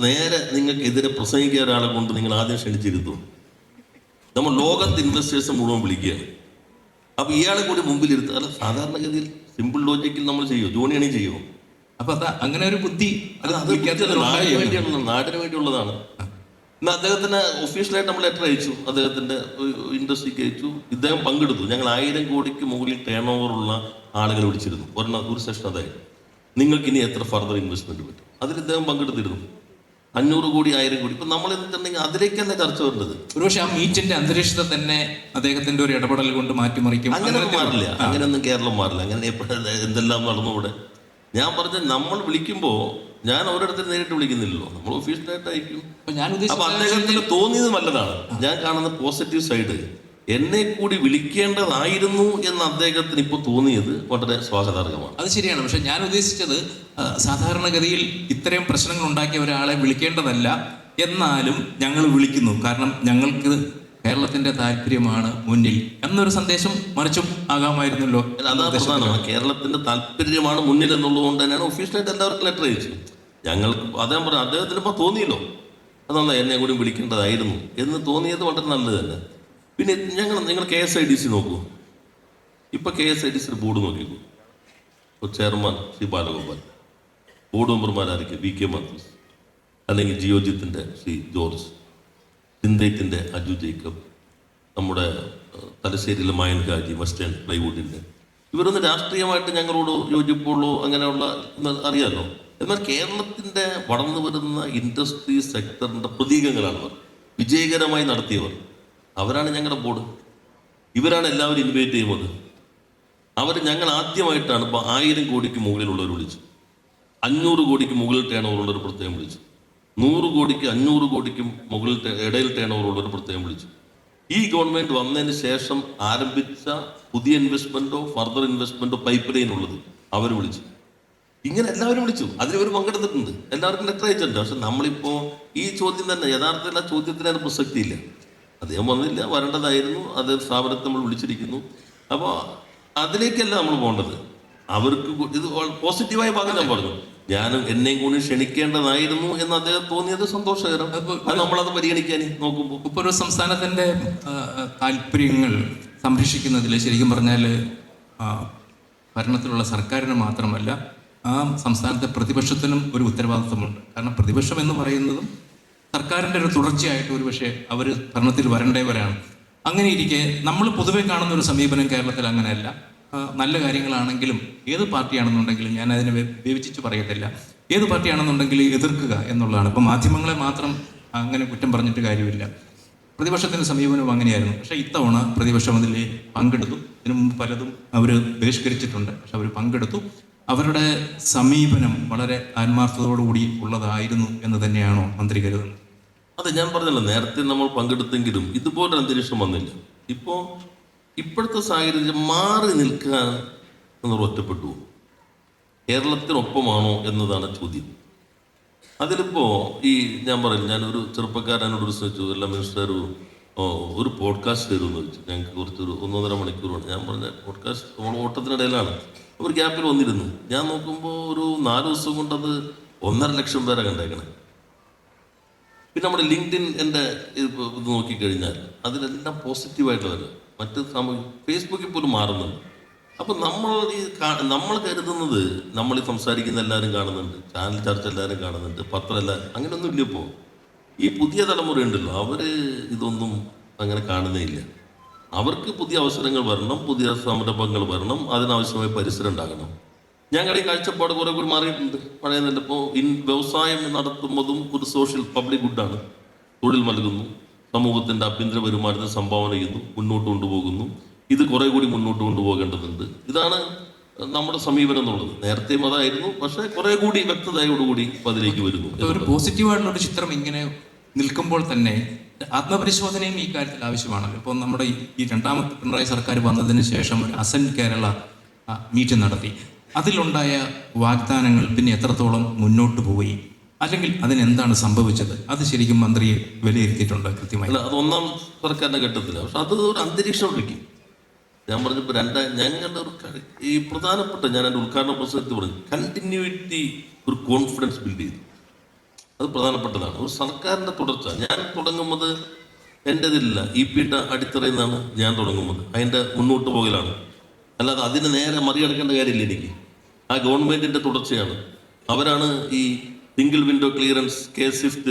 [SPEAKER 2] നേരെ നിങ്ങൾക്കെതിരെ പ്രസംഗിക്കുക ഒരാളെ കൊണ്ട് നിങ്ങൾ ആദ്യം ക്ഷണിച്ചിരുന്നു. നമ്മൾ ലോകത്ത് ഇൻവെസ്റ്റേഴ്സ് മുഴുവൻ വിളിക്കുകയാണ്. അപ്പോൾ ഇയാളെ കൂടി മുമ്പിലിരുത്തുക, അല്ല സാധാരണഗതിയിൽ സിമ്പിൾ ലോജിക്കിൽ നമ്മൾ ചെയ്യുമോ? ജോണിയാണെങ്കിൽ ചെയ്യുമോ?
[SPEAKER 1] അപ്പൊ അങ്ങനെ ഒരു ബുദ്ധി
[SPEAKER 2] നാടിന് വേണ്ടിയുള്ളതാണ്. എന്നാൽ അദ്ദേഹത്തിന് ഒഫീഷ്യലായിട്ട് നമ്മൾ ലെറ്റർ അയച്ചു, അദ്ദേഹത്തിന്റെ ഇൻഡസ്ട്രിക്ക് അയച്ചു. ഇദ്ദേഹം പങ്കെടുത്തു. ഞങ്ങൾ 1000 കോടിക്ക് മുകളിൽ ടേൺ ഓവറുള്ള ആളുകളെ വിളിച്ചിരുന്നു. ഒരു സെഷൻ അതായത് നിങ്ങൾക്ക് ഇനി എത്ര ഫർദർ ഇൻവെസ്റ്റ്മെന്റ് പറ്റും, അതിൽ ഇദ്ദേഹം പങ്കെടുത്തിരുന്നു. 500 കോടി 1000 കോടി. ഇപ്പൊ നമ്മൾ എന്തുണ്ടെങ്കിൽ അതിലേക്ക് തന്നെ ചർച്ച വരേണ്ടത്.
[SPEAKER 1] ഒരുപക്ഷെ ആ മീറ്റിന്റെ അന്തരീക്ഷത്തെ തന്നെ അദ്ദേഹത്തിന്റെ ഒരു ഇടപെടൽ കൊണ്ട് മാറ്റിമറിക്കും.
[SPEAKER 2] അങ്ങനെയൊന്നും മാറില്ല, അങ്ങനെയൊന്നും കേരളം മാറില്ല. അങ്ങനെ എന്തെല്ലാം നടന്നുകൂടെ? ഞാൻ പറഞ്ഞ നമ്മൾ വിളിക്കുമ്പോൾ ഞാൻ ഒരിടത്തും നേരിട്ട് വിളിക്കുന്നില്ലല്ലോ, നമ്മൾ ഒഫീഷ്യലായിട്ട് അയക്കും. അപ്പൊ അദ്ദേഹത്തിന് തോന്നിയത് നല്ലതാണ്. ഞാൻ കാണുന്ന പോസിറ്റീവ് സൈഡ്, എന്നെ കൂടി വിളിക്കേണ്ടതായിരുന്നു എന്ന് അദ്ദേഹത്തിന് ഇപ്പോൾ തോന്നിയത് വളരെ സ്വാഗതാർഹമാണ്.
[SPEAKER 1] അത് ശരിയാണ്. പക്ഷെ ഞാൻ ഉദ്ദേശിച്ചത് സാധാരണഗതിയിൽ ഇത്രയും പ്രശ്നങ്ങൾ ഉണ്ടാക്കിയ ഒരാളെ വിളിക്കേണ്ടതല്ല, എന്നാലും ഞങ്ങൾ വിളിക്കുന്നു, കാരണം ഞങ്ങൾക്ക് കേരളത്തിന്റെ താല്പര്യമാണ് മുന്നിൽ എന്നൊരു സന്ദേശം മറിച്ചും ആകാമായിരുന്നല്ലോ.
[SPEAKER 2] അതാണ് പ്രധാനമാണ്, കേരളത്തിന്റെ താല്പര്യമാണ് മുന്നിൽ എന്നുള്ളത് കൊണ്ട് തന്നെയാണ് ഒഫീഷ്യലായിട്ട് എല്ലാവർക്കും ലെറ്റർ അയച്ചു. ഞങ്ങൾക്ക് അദ്ദേഹം പറഞ്ഞു, അദ്ദേഹത്തിന് ഇപ്പോൾ തോന്നിയല്ലോ അതാണ് എന്നെ കൂടി വിളിക്കേണ്ടതായിരുന്നു എന്ന് തോന്നിയത് വളരെ നല്ലത് തന്നെ. പിന്നെ നിങ്ങൾ KSIDC നോക്കൂ. ഇപ്പൊ KSIDC ബോർഡ് നോക്കിക്കൂ. ഇപ്പോൾ ചെയർമാൻ ശ്രീ ബാലഗോപാൽ, ബോർഡ് മെമ്പർമാരായിരിക്കും VK മാത്യൂസ്, അല്ലെങ്കിൽ ജിയോജിത്തിന്റെ ശ്രീ ജോർജ്, സിന്തേറ്റിന്റെ അജു ജേക്കബ്, നമ്മുടെ തലശ്ശേരിയിലെ മായൻ ഹാജി, വെസ്റ്റേൺ പ്ലൈവുഡിന്റെ. ഇവരൊന്നും രാഷ്ട്രീയമായിട്ട് ഞങ്ങളോട് യോജിപ്പുള്ളൂ അങ്ങനെയുള്ള അറിയാമല്ലോ. എന്നാൽ കേരളത്തിന്റെ വളർന്നു വരുന്ന ഇൻഡസ്ട്രി സെക്ടറിന്റെ പ്രതീകങ്ങളാണ് അവർ, വിജയകരമായി നടത്തിയവർ. അവരാണ് ഞങ്ങളുടെ ബോർഡ്. ഇവരാണ് എല്ലാവരും ഇൻവൈറ്റ് ചെയ്യുന്നത്. ഞങ്ങൾ ആദ്യമായിട്ടാണ് ഇപ്പോൾ 1000 കോടിക്ക് മുകളിലുള്ളവർ വിളിച്ചു, 500 കോടിക്ക് മുകളിൽ ടേൺ ഓവറുള്ളവർ പ്രത്യേകം വിളിച്ചു, 100 കോടിക്ക് 500 കോടിക്കും മുകളിൽ ഇടയിൽ ടേൺ ഓവറുള്ളവർ പ്രത്യേകം വിളിച്ചു. ഈ ഗവൺമെന്റ് വന്നതിന് ശേഷം ആരംഭിച്ച പുതിയ ഇൻവെസ്റ്റ്മെന്റോ ഫർദർ ഇൻവെസ്റ്റ്മെന്റോ പൈപ്പ് ലൈൻ ഉള്ളത് അവർ വിളിച്ചു. ഇങ്ങനെ എല്ലാവരും വിളിച്ചു, അതിലവർ പങ്കെടുത്തിട്ടുണ്ട്, എല്ലാവർക്കും ലെറ്റർ അയച്ചിട്ടുണ്ട്. പക്ഷെ നമ്മളിപ്പോ ഈ ചോദ്യം തന്നെ യഥാർത്ഥത്തിൽ ആ ചോദ്യത്തിന് അതിന് പ്രസക്തിയില്ല. അദ്ദേഹം വന്നില്ല, വരേണ്ടതായിരുന്നു, അത് സ്ഥാപനത്തെ നമ്മൾ വിളിച്ചിരിക്കുന്നു. അപ്പോൾ അതിലേക്കല്ല നമ്മൾ പോകേണ്ടത്. അവർക്ക് ഇത് പോസിറ്റീവായ ഭാഗം ഞാൻ പറഞ്ഞു, ഞാനും എന്നെയും കൂടി ക്ഷണിക്കേണ്ടതായിരുന്നു എന്ന് അദ്ദേഹം തോന്നിയത് സന്തോഷകരം. നമ്മളത് പരിഗണിക്കാൻ നോക്കുമ്പോൾ
[SPEAKER 1] ഇപ്പോൾ ഒരു സംസ്ഥാനത്തിന്റെ താല്പര്യങ്ങൾ സംരക്ഷിക്കുന്നതിൽ ശരിക്കും പറഞ്ഞാൽ ഭരണത്തിലുള്ള സർക്കാരിന് മാത്രമല്ല, ആ സംസ്ഥാനത്തെ പ്രതിപക്ഷത്തിനും ഒരു ഉത്തരവാദിത്വമുണ്ട്. കാരണം പ്രതിപക്ഷം എന്ന് പറയുന്നതും സർക്കാരിൻ്റെ ഒരു തുടർച്ചയായിട്ട് ഒരുപക്ഷെ അവർ ഭരണത്തിൽ വരേണ്ടവരാണ്. അങ്ങനെ ഇരിക്കെ നമ്മൾ പൊതുവെ കാണുന്ന ഒരു സമീപനം കേരളത്തിൽ അങ്ങനെയല്ല. നല്ല കാര്യങ്ങളാണെങ്കിലും ഏത് പാർട്ടിയാണെന്നുണ്ടെങ്കിലും, ഞാൻ അതിനെ വിവേചിച്ച് പറയത്തില്ല, ഏത് പാർട്ടിയാണെന്നുണ്ടെങ്കിലും എതിർക്കുക എന്നുള്ളതാണ്. ഇപ്പം മാധ്യമങ്ങളെ മാത്രം അങ്ങനെ കുറ്റം പറഞ്ഞിട്ട് കാര്യമില്ല. പ്രതിപക്ഷത്തിൻ്റെ സമീപനവും അങ്ങനെയായിരുന്നു. പക്ഷേ ഇത്തവണ പ്രതിപക്ഷം അതിൽ പങ്കെടുത്തു. ഇതിനു മുമ്പ് പലതും അവർ ബഹിഷ്കരിച്ചിട്ടുണ്ട്, പക്ഷെ അവർ പങ്കെടുത്തു. അവരുടെ സമീപനം വളരെ ആത്മാർത്ഥതയോടുകൂടി ഉള്ളതായിരുന്നു എന്ന് തന്നെയാണോ മന്ത്രി കരുതുന്നത്?
[SPEAKER 2] അതെ, ഞാൻ പറഞ്ഞല്ലോ, നേരത്തെ നമ്മൾ പങ്കെടുത്തെങ്കിലും ഇതുപോലൊരു അന്തരീക്ഷം വന്നില്ല. ഇപ്പോഴത്തെ സാഹചര്യം മാറി നിൽക്കാൻ എന്നൊരു ഒറ്റപ്പെട്ടു. കേരളത്തിനൊപ്പമാണോ എന്നതാണ് ചോദ്യം. അതിലിപ്പോൾ ഞാൻ പറയും, ഞാനൊരു ചെറുപ്പക്കാരനോട് ചോദിച്ചു, എല്ലാ മിനിസ്റ്റർ ഒരു പോഡ്കാസ്റ്റ് തരുമെന്ന് വെച്ചു. ഞങ്ങൾക്ക് കുറച്ചൊരു 1.5 മണിക്കൂറാണ്. ഞാൻ പറഞ്ഞ പോഡ്കാസ്റ്റ് നമ്മൾ ഓട്ടത്തിനിടയിലാണ്, ഒരു ഗ്യാപ്പിൽ വന്നിരുന്നു. ഞാൻ നോക്കുമ്പോൾ ഒരു 4 ദിവസം കൊണ്ടത് 1.5 ലക്ഷം പേരെ കണ്ടേക്കണേ. പിന്നെ നമ്മുടെ ലിങ്ക്ഡിൻ എൻ്റെ ഇത് നോക്കിക്കഴിഞ്ഞാൽ അതിലെല്ലാം പോസിറ്റീവായിട്ട് വരും. മറ്റ് ഫേസ്ബുക്കിൽ പോലും മാറുന്നുണ്ട്. അപ്പം നമ്മൾ കരുതുന്നത് നമ്മൾ സംസാരിക്കുന്ന എല്ലാവരും കാണുന്നുണ്ട്, ചാനൽ ചർച്ച എല്ലാവരും കാണുന്നുണ്ട്, പത്രം എല്ലാവരും, അങ്ങനെയൊന്നും ഇല്ല. ഇപ്പോൾ ഈ പുതിയ തലമുറ ഉണ്ടല്ലോ, അവർ ഇതൊന്നും അങ്ങനെ കാണുന്നേ ഇല്ല. അവർക്ക് പുതിയ അവസരങ്ങൾ വരണം, പുതിയ സംരംഭങ്ങൾ വരണം, അതിനാവശ്യമായ പരിസരം ഉണ്ടാകണം. ഞങ്ങളുടെ ഈ കാഴ്ചപ്പാട് കുറെ കൂടി മാറിയിട്ടുണ്ട്. പഴയ നല്ല ഇപ്പോൾ വ്യവസായം നടത്തുന്നതും ഒരു സോഷ്യൽ പബ്ലിക് ഗുഡാണ്. തൊഴിൽ നൽകുന്നു, സമൂഹത്തിൻ്റെ ആഭ്യന്തര വരുമാനത്തിന് സംഭാവന ചെയ്യുന്നു, മുന്നോട്ട് കൊണ്ടുപോകുന്നു. ഇത് കുറെ കൂടി മുന്നോട്ട് കൊണ്ടുപോകേണ്ടതുണ്ട്. ഇതാണ് നമ്മുടെ സമീപനം എന്നുള്ളത്. നേരത്തെയും അതായിരുന്നു, പക്ഷേ കുറെ കൂടി വ്യക്തതയോടുകൂടി അതിലേക്ക് വരുന്നു.
[SPEAKER 1] ഒരു പോസിറ്റീവായിട്ടുള്ള ഒരു ചിത്രം ഇങ്ങനെ നിൽക്കുമ്പോൾ തന്നെ ആത്മപരിശോധനയും ഈ കാര്യത്തിൽ ആവശ്യമാണല്ലോ. ഇപ്പോൾ നമ്മുടെ ഈ രണ്ടാമത്തെ പിണറായി സർക്കാർ വന്നതിന് ശേഷം ഒരു അസെന്റ് കേരള മീറ്റ് നടത്തി. അതിലുണ്ടായ വാഗ്ദാനങ്ങൾ പിന്നെ എത്രത്തോളം മുന്നോട്ട് പോയി, അല്ലെങ്കിൽ അതിനെന്താണ് സംഭവിച്ചത്? അത് ശരിക്കും മന്ത്രിയെ വിലയിരുത്തിയിട്ടുണ്ട് കൃത്യമായി?
[SPEAKER 2] അല്ല, അത് ഒന്നാം സർക്കാരിൻ്റെ ഘട്ടത്തില്ല. പക്ഷെ അത് ഒരു അന്തരീക്ഷം ഒരുക്കി. ഞാൻ പറഞ്ഞപ്പോൾ ഞങ്ങളുടെ ഒരു ഈ പ്രധാനപ്പെട്ട ഞാൻ എൻ്റെ ഉദ്ഘാടന പ്രസംഗത്തിൽ പറഞ്ഞു, കണ്ടിന്യൂറ്റി, ഒരു കോൺഫിഡൻസ് ബിൽഡ് ചെയ്തു. അത് പ്രധാനപ്പെട്ടതാണ്. ഒരു സർക്കാരിൻ്റെ തുടർച്ച. ഞാൻ തുടങ്ങുന്നത് എൻ്റെതില്ല, EPയുടെ അടിത്തറയിൽ നിന്നാണ് ഞാൻ തുടങ്ങുന്നത്. അതിൻ്റെ മുന്നോട്ട് പോകലാണ്. അല്ലാതെ അതിന് നേരെ മറികടക്കേണ്ട കാര്യമില്ല എനിക്ക്. ആ ഗവൺമെൻറ്റിൻ്റെ തുടർച്ചയാണ്. അവരാണ് ഈ സിംഗിൾ വിൻഡോ ക്ലിയറൻസ്, K-SWIFT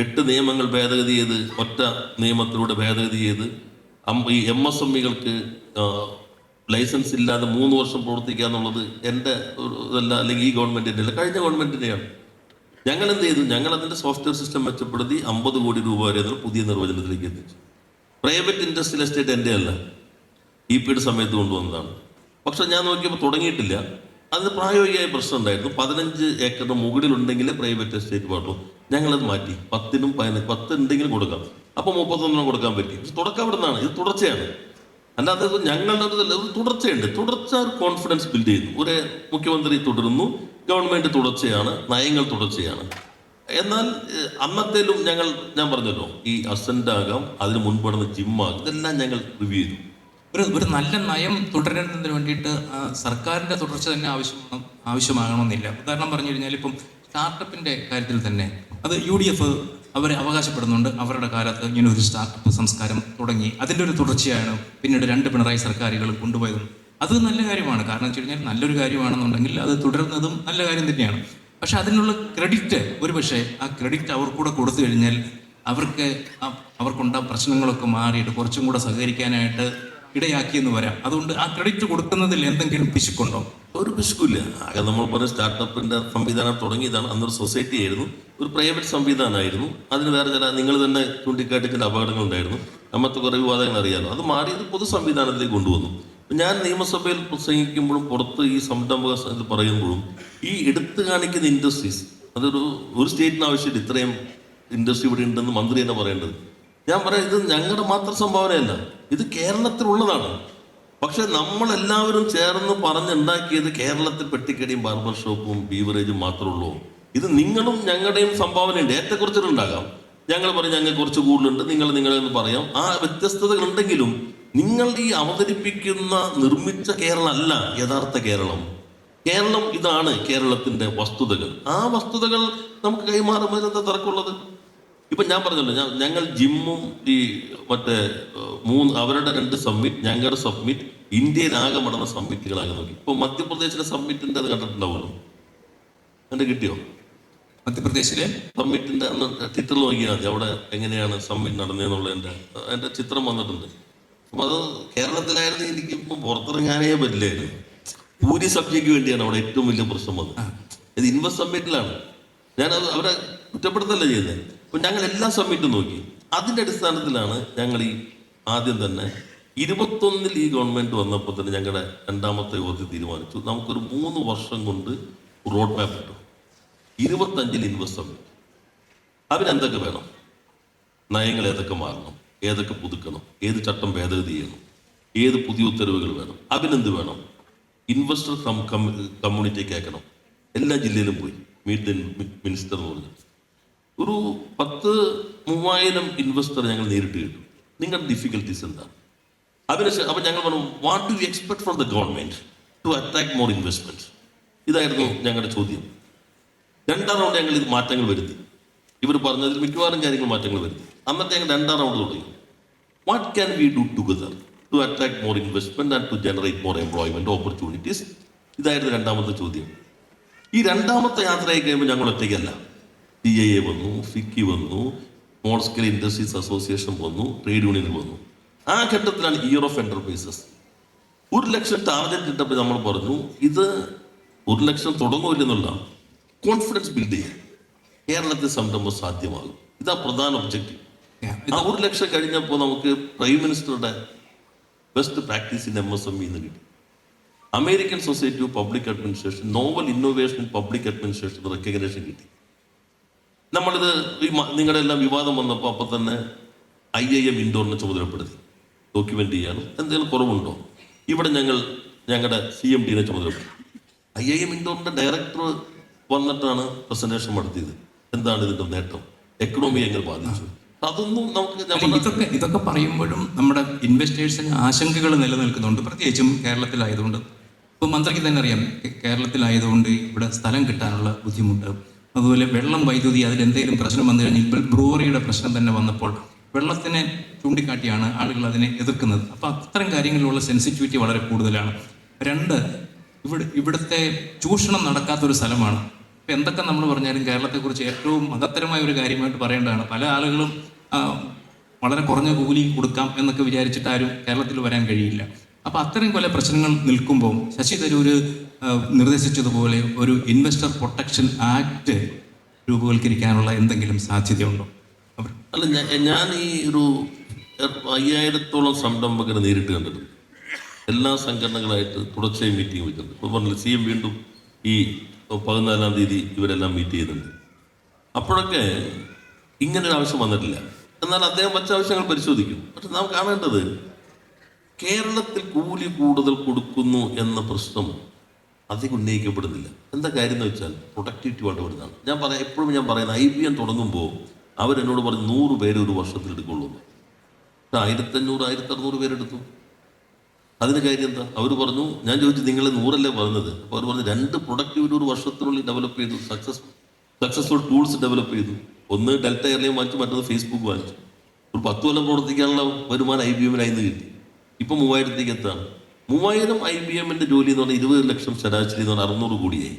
[SPEAKER 2] 8 നിയമങ്ങൾ ഭേദഗതി ചെയ്ത്, ഒറ്റ നിയമത്തിലൂടെ ഭേദഗതി ചെയ്ത് ഈ MSMEകൾക്ക് ലൈസൻസ് ഇല്ലാതെ 3 വർഷം പ്രവർത്തിക്കുക എന്നുള്ളത് എൻ്റെ ഇതല്ല, അല്ലെങ്കിൽ ഈ ഗവൺമെൻറ്റിൻ്റെ അല്ല, കഴിഞ്ഞ ഗവൺമെൻറ്റിൻ്റെയാണ്. ഞങ്ങൾ എന്ത് ചെയ്തു? ഞങ്ങൾ അതിൻ്റെ സോഫ്റ്റ്വെയർ സിസ്റ്റം മെച്ചപ്പെടുത്തി 50 കോടി രൂപ വരെ പുതിയ നിർവചനത്തിലേക്ക് എത്തിച്ചു. പ്രൈവറ്റ് ഇൻഡസ്ട്രിയൽ എസ്റ്റേറ്റ് എൻ്റെ അല്ല, EPയുടെ സമയത്ത് കൊണ്ടുവന്നതാണ്. പക്ഷെ ഞാൻ നോക്കിയപ്പോൾ തുടങ്ങിയിട്ടില്ല. അതിന് പ്രായോഗികമായ പ്രശ്നം ഉണ്ടായിരുന്നു. 15 ഏക്കറിന് മുകളിലുണ്ടെങ്കിലേ പ്രൈവറ്റ് എസ്റ്റേറ്റ് പാടുള്ളൂ. ഞങ്ങളത് മാറ്റി 10-നും 10 ഉണ്ടെങ്കിലും കൊടുക്കാം. അപ്പോൾ 31 കൊടുക്കാൻ പറ്റി. പക്ഷെ തുടക്കം അവിടെ നിന്നാണ്. ഇത് തുടർച്ചയാണ്. അല്ലാതെ ഞങ്ങളുടെ ഒരു തുടർച്ചയുണ്ട്. തുടർച്ച ഒരു കോൺഫിഡൻസ് ബിൽഡ് ചെയ്യുന്നു. ഒരു മുഖ്യമന്ത്രി തുടരുന്നു, ഗവൺമെന്റ് തുടർച്ചയാണ്, നയങ്ങൾ തുടർച്ചയാണ്. എന്നാൽ അന്നത്തേലും ഞാൻ പറഞ്ഞല്ലോ, ഈ അസന്റ് ആകാം, അതിന് മുൻപ് ജിമ്മാകും, ഇതെല്ലാം ഞങ്ങൾ റിവ്യൂ ചെയ്തു.
[SPEAKER 1] ഒരു നല്ല നയം തുടരുന്നതിന് വേണ്ടിയിട്ട് സർക്കാരിൻ്റെ തുടർച്ച തന്നെ ആവശ്യമാകണമെന്നില്ല. ഉദാഹരണം പറഞ്ഞു കഴിഞ്ഞാൽ ഇപ്പം സ്റ്റാർട്ടപ്പിൻ്റെ കാര്യത്തിൽ തന്നെ അത് UDF അവർ അവകാശപ്പെടുന്നുണ്ട്. അവരുടെ കാലത്ത് ഇങ്ങനെ ഒരു സ്റ്റാർട്ടപ്പ് സംസ്കാരം തുടങ്ങി, അതിൻ്റെ ഒരു തുടർച്ചയാണ് പിന്നീട് 2 പിണറായി സർക്കാരുകൾ കൊണ്ടുപോയതും. അത് നല്ല കാര്യമാണ്. കാരണം വെച്ച് കഴിഞ്ഞാൽ നല്ലൊരു കാര്യമാണെന്നുണ്ടെങ്കിൽ അത് തുടരുന്നതും നല്ല കാര്യം തന്നെയാണ്. പക്ഷെ അതിനുള്ള ക്രെഡിറ്റ്, ഒരുപക്ഷെ ആ ക്രെഡിറ്റ് അവർക്കൂടെ കൊടുത്തു കഴിഞ്ഞാൽ അവർക്കുണ്ടാ പ്രശ്നങ്ങളൊക്കെ മാറിയിട്ട് കുറച്ചും കൂടെ സഹകരിക്കാനായിട്ട് ഇടയാക്കിയെന്ന് വരാം. അതുകൊണ്ട് ആ ക്രെഡിറ്റ് കൊടുക്കുന്നതിൽ എന്തെങ്കിലും പിശുക്കുണ്ടോ?
[SPEAKER 2] ഒരു പിശുക്കില്ല. ആകെ നമ്മൾ പറഞ്ഞ സ്റ്റാർട്ടപ്പിന്റെ സംവിധാനം തുടങ്ങിയതാണ്. അന്നൊരു സൊസൈറ്റി ആയിരുന്നു, ഒരു പ്രൈവറ്റ് സംവിധാനമായിരുന്നു. അതിന് വേറെ ചില നിങ്ങൾ തന്നെ ചൂണ്ടിക്കാട്ടി ചില അപകടങ്ങൾ ഉണ്ടായിരുന്നു. നമ്മത്തെ കുറേ വിവാദങ്ങൾ അറിയാമല്ലോ. അത് മാറിയത് പൊതു സംവിധാനത്തിലേക്ക് കൊണ്ടുവന്നു. ഞാൻ നിയമസഭയിൽ പ്രസംഗിക്കുമ്പോഴും പുറത്ത് ഈ സംരംഭക പറയുമ്പോഴും ഈ എടുത്തു കാണിക്കുന്ന ഇൻഡസ്ട്രീസ്, ഒരു സ്റ്റേറ്റിന് ആവശ്യമില്ല ഇത്രയും ഇൻഡസ്ട്രി ഇവിടെ ഉണ്ടെന്ന് മന്ത്രി തന്നെ പറയേണ്ടത്. ഞാൻ പറയാം, ഇത് ഞങ്ങളുടെ മാത്രം സംഭാവനയല്ല, ഇത് കേരളത്തിലുള്ളതാണ്. പക്ഷെ നമ്മളെല്ലാവരും ചേർന്ന് പറഞ്ഞുണ്ടാക്കിയത് കേരളത്തിൽ പെട്ടിക്കടിയും ബാർബർ ഷോപ്പും ബീവറേജും മാത്രമേ ഉള്ളൂ. ഇത് നിങ്ങളും ഞങ്ങളുടെയും സംഭാവനയുണ്ട്. ഏറ്റക്കുറച്ചിലുണ്ടാകാം. ഞങ്ങൾ പറയും ഞങ്ങൾക്ക് കുറച്ച് കൂടുതലുണ്ട്, നിങ്ങളെന്ന് പറയാം. ആ വ്യത്യസ്തതകൾ ഉണ്ടെങ്കിലും നിങ്ങൾ ഈ അവതരിപ്പിക്കുന്ന നിർമ്മിച്ച കേരളം അല്ല യഥാർത്ഥ കേരളം. കേരളം ഇതാണ് കേരളത്തിന്റെ വസ്തുതകൾ. ആ വസ്തുതകൾ നമുക്ക് കൈമാറുമ്പോൾ എന്താ തർക്കമുള്ളത്? ഇപ്പം ഞാൻ പറഞ്ഞല്ലോ, ഞങ്ങൾ ജിമ്മും ഈ മറ്റേ അവരുടെ 2 സബ്മിറ്റ്, ഞങ്ങളുടെ സബ്മിറ്റ്, ഇന്ത്യയിലാകെ നടന്ന സബ്മിറ്റുകളാകെ നോക്കി. ഇപ്പോൾ മധ്യപ്രദേശിലെ സബ്മിറ്റിൻ്റെ അത് കണ്ടിട്ടുണ്ടാവുമല്ലോ. എൻ്റെ കിട്ടിയോ?
[SPEAKER 1] മധ്യപ്രദേശിലെ
[SPEAKER 2] സബ്മിറ്റിൻ്റെ അന്ന് ട്വിറ്ററിൽ നോക്കിയാൽ മതി, അവിടെ എങ്ങനെയാണ് സബ്മിറ്റ് നടന്നതെന്നുള്ള എൻ്റെ ചിത്രം വന്നിട്ടുണ്ട്. അപ്പം അത് കേരളത്തിലായിരുന്നു എനിക്കിപ്പോൾ പുറത്തിറങ്ങാനേ പറ്റില്ലായിരുന്നു. പൂരി സബ്ജിക്ക് വേണ്ടിയാണ് അവിടെ ഏറ്റവും വലിയ പ്രശ്നം വന്നത്. ഇത് ഇൻവെസ്റ്റ് സബ്മിറ്റിലാണ്. ഞാനത് അവരെ കുറ്റപ്പെടുത്തല്ല ചെയ്യുന്നത്. അപ്പം ഞങ്ങൾ എല്ലാ സബ്മിറ്റും നോക്കി. അതിൻ്റെ അടിസ്ഥാനത്തിലാണ് ഞങ്ങൾ ഈ ആദ്യം തന്നെ 21 ഈ ഗവൺമെൻറ് വന്നപ്പോൾ തന്നെ ഞങ്ങളുടെ രണ്ടാമത്തെ യോഗത്തിൽ തീരുമാനിച്ചു, നമുക്കൊരു 3 വർഷം കൊണ്ട് റോഡ് മാപ്പ് കിട്ടും. 25 ഇൻവെസ്റ്റ് സബ്മിറ്റ്. അതിനെന്തൊക്കെ വേണം, നയങ്ങൾ ഏതൊക്കെ മാറണം, ഏതൊക്കെ പുതുക്കണം, ഏത് ചട്ടം ഭേദഗതി ചെയ്യണം, ഏത് പുതിയ ഉത്തരവുകൾ വേണം, അതിനെന്ത് വേണം, ഇൻവെസ്റ്റർ കമ്മ്യൂണിറ്റി കേൾക്കണം. എല്ലാ ജില്ലയിലും പോയി മീറ്റ് മിനിസ്റ്റർ എന്ന് പറഞ്ഞു. ഒരു 10,000-3000 ഇൻവെസ്റ്റർ ഞങ്ങൾ നേരിട്ട് കിട്ടും. നിങ്ങളുടെ ഡിഫിക്കൽട്ടീസ് എന്താണ്? അപ്പം ഞങ്ങൾ പറഞ്ഞു, what do you expect from the government to attract more investment? ഇതായിരുന്നു ഞങ്ങളുടെ ചോദ്യം. 2ാം റൗണ്ട് ഞങ്ങൾ ഇത് മാറ്റങ്ങൾ വരുത്തി. ഇവർ പറഞ്ഞതിൽ മിക്കവാറും കാര്യങ്ങൾ മാറ്റങ്ങൾ വരുത്തി. അന്നത്തെ ഞങ്ങൾ 2ാം റൗണ്ട് തുടങ്ങി. What can we do together to attract more investment and to generate more employment opportunities? ഇതായിരുന്നു 2ാമത്തെ ചോദ്യം. ഈ 2ാമത്തെ യാത്രയായി കഴിയുമ്പോൾ ഞങ്ങൾ ഒറ്റയ്ക്കല്ല. CIA വന്നു, FICCI വന്നു, സ്മോൾ സ്കെയിൽ ഇൻഡസ്ട്രീസ് അസോസിയേഷൻ വന്നു, ട്രേഡ് യൂണിയൻ വന്നു. ആ ഘട്ടത്തിലാണ് ഇയർ ഓഫ് എന്റർപ്രൈസസ്. 1,00,000 ടാർഗറ്റ് ഇട്ടപ്പോൾ നമ്മൾ പറഞ്ഞു ഇത് 1,00,000 തുടങ്ങൂല്ലെന്നുള്ള കോൺഫിഡൻസ് ബിൽഡ് ചെയ്യാൻ കേരളത്തിൽ സംരംഭം സാധ്യമാകും. ഇതാ പ്രധാന ഒബ്ജക്റ്റീവ്. ആ 1,00,000 കഴിഞ്ഞപ്പോൾ നമുക്ക് പ്രൈം മിനിസ്റ്ററുടെ ബെസ്റ്റ് പ്രാക്ടീസ് ഇൻ MSME എന്ന് കിട്ടി. American society of public administration novel innovation in public administration recognition കിട്ടി. നമ്മളിത് നിങ്ങളുടെ എല്ലാം വിവാദം വന്നപ്പോൾ അപ്പം തന്നെ IIM ഇൻഡോറിനെ ചുമതലപ്പെടുത്തി ഡോക്യുമെന്റ് ചെയ്യാനും എന്തെങ്കിലും കുറവുണ്ടോ. ഇവിടെ ഞങ്ങളുടെ CMDനെ ചുമതലപ്പെടുത്തി. IIM ഇൻഡോറിന്റെ ഡയറക്ടർ വന്നിട്ടാണ് പ്രസന്റേഷൻ നടത്തിയത്. എന്താണ് ഇതിന്റെ നേട്ടം, എക്കണോമി എങ്ങനെ ബാധിച്ചു, അതൊന്നും നമുക്ക്
[SPEAKER 1] ഇതൊക്കെ പറയുമ്പോഴും നമ്മുടെ ഇൻവെസ്റ്റേഴ്സിന് ആശങ്കകൾ നിലനിൽക്കുന്നുണ്ട്, പ്രത്യേകിച്ചും കേരളത്തിലായതുകൊണ്ട്. ഇപ്പോൾ മന്ത്രിക്ക് തന്നെ അറിയാം, കേരളത്തിലായതുകൊണ്ട് ഇവിടെ സ്ഥലം കിട്ടാനുള്ള ബുദ്ധിമുട്ട്, അതുപോലെ വെള്ളം, വൈദ്യുതി, അതിലെന്തെങ്കിലും പ്രശ്നം വന്നു കഴിഞ്ഞാൽ ഇപ്പോൾ ബ്രൂവറിയുടെ പ്രശ്നം തന്നെ വന്നപ്പോൾ വെള്ളത്തിനെ ചൂണ്ടിക്കാട്ടിയാണ് ആളുകൾ അതിനെ എതിർക്കുന്നത്. അപ്പോൾ അത്തരം കാര്യങ്ങളിലുള്ള സെൻസിറ്റിവിറ്റി വളരെ കൂടുതലാണ്. 2, ഇവിടുത്തെ ചൂഷണം നടക്കാത്തൊരു സ്ഥലമാണ്. ഇപ്പം എന്തൊക്കെ നമ്മൾ പറഞ്ഞാലും കേരളത്തെക്കുറിച്ച് ഏറ്റവും മഹത്തരമായ ഒരു കാര്യമായിട്ട് പറയേണ്ടതാണ്. പല ആളുകളും വളരെ കുറഞ്ഞ കൂലി കൊടുക്കാം എന്നൊക്കെ വിചാരിച്ചിട്ട് ആരും കേരളത്തിൽ വരാൻ കഴിയില്ല. അപ്പോൾ അത്തരം പല പ്രശ്നങ്ങൾ നിൽക്കുമ്പോൾ ശശി തരൂർ നിർദ്ദേശിച്ചതുപോലെ ഒരു ഇൻവെസ്റ്റർ പ്രൊട്ടക്ഷൻ ആക്ട് രൂപവൽക്കരിക്കാനുള്ള എന്തെങ്കിലും സാധ്യതയുണ്ടോ?
[SPEAKER 2] അല്ല, ഞാൻ ഈ ഒരു 5000-ഓളം സംരംഭകരെ നേരിട്ട് കണ്ടിട്ടുണ്ട്. എല്ലാ സംഘടനകളായിട്ട് തുടർച്ചയായി മീറ്റിംഗ് വെച്ചിട്ടുണ്ട്. ഇപ്പോൾ പറഞ്ഞില്ല, CM വീണ്ടും ഈ 14-ാം തീയതി ഇവരെല്ലാം മീറ്റ് ചെയ്യുന്നുണ്ട്. അപ്പോഴൊക്കെ ഇങ്ങനെ ഒരു ആവശ്യം വന്നിട്ടില്ല. എന്നാൽ അദ്ദേഹം മറ്റു ആവശ്യങ്ങൾ പരിശോധിക്കും. പക്ഷെ നാം കാണേണ്ടത് കേരളത്തിൽ കൂലി കൂടുതൽ കൊടുക്കുന്നു എന്ന പ്രശ്നം അധികം ഉന്നയിക്കപ്പെടുന്നില്ല. എന്താ കാര്യം എന്ന് വെച്ചാൽ പ്രൊഡക്ടിവിറ്റി വളരെ വലുതാണ്. എപ്പോഴും ഞാൻ പറയുന്നത് IBM തുടങ്ങുമ്പോൾ അവരെന്നോട് പറഞ്ഞ് 100 പേര് ഒരു വർഷത്തിൽ എടുക്കുള്ളൂ. 1500 1600 പേരെടുത്തു. അതിന് കാര്യം എന്താ? അവർ പറഞ്ഞു, ഞാൻ ചോദിച്ചു നിങ്ങൾ 100 പറഞ്ഞത്. അപ്പോൾ അവർ പറഞ്ഞു 2 പ്രൊഡക്ടിവിറ്റി ഒരു വർഷത്തിനുള്ളിൽ ഡെവലപ്പ് ചെയ്തു, സക്സസ്ഫുൾ ടൂൾസ് ഡെവലപ്പ് ചെയ്തു. ഒന്ന് ഡെൽറ്റ എയർലൈൻ വാങ്ങിച്ചു, മറ്റൊന്ന് ഫേസ്ബുക്ക് വാങ്ങിച്ചു. ഒരു 10 കൊല്ലം പ്രവർത്തിക്കാനുള്ള വരുമാനം IBM-ൽ കിട്ടി. ഇപ്പം 3000-ലേക്ക് എത്താണ്. 3000 IBM-ന്റെ ജോലി എന്ന് പറഞ്ഞാൽ 20 ലക്ഷം ശരാശരി എന്ന് പറഞ്ഞാൽ 600 കോടിയായി.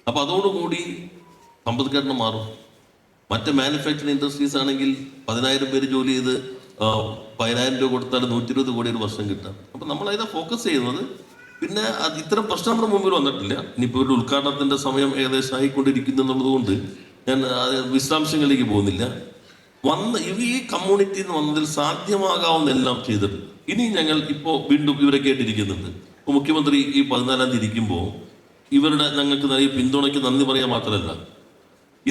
[SPEAKER 2] അപ്പോൾ അതോടുകൂടി സമ്പദ്ഘടന മാറും. മറ്റ് മാനുഫാക്ചറിങ് ഇൻഡസ്ട്രീസ് ആണെങ്കിൽ 10,000 പേര് ജോലി ചെയ്ത് 10,000 രൂപ കൊടുത്താൽ 120 കോടി ഒരു വർഷം കിട്ടാം. അപ്പം നമ്മൾ അതിനെ ഫോക്കസ് ചെയ്യുന്നത്. പിന്നെ ഇത്തരം പ്രശ്നം നമ്മുടെ മുമ്പിൽ വന്നിട്ടില്ല. ഇനിയിപ്പോൾ ഒരു ഉദ്ഘാടനത്തിൻ്റെ സമയം ഏകദേശം ആയിക്കൊണ്ടിരിക്കുന്നു എന്നുള്ളത് കൊണ്ട് ഞാൻ വിശദാംശങ്ങളിലേക്ക് പോകുന്നില്ല. ഈ കമ്മ്യൂണിറ്റിയിൽ നിന്ന് വന്നതിൽ സാധ്യമാകാവുന്ന എല്ലാം ചെയ്തിട്ടുണ്ട്. ഇനി ഞങ്ങൾ ഇപ്പോൾ വീണ്ടും ഇവരെ കേട്ടിരിക്കുന്നുണ്ട്. ഇപ്പോൾ മുഖ്യമന്ത്രി ഈ 14-ാം തീയതി ഇരിക്കുമ്പോൾ ഇവരുടെ ഞങ്ങൾക്ക് നൽകിയ പിന്തുണയ്ക്ക് നന്ദി പറയാൻ മാത്രമല്ല,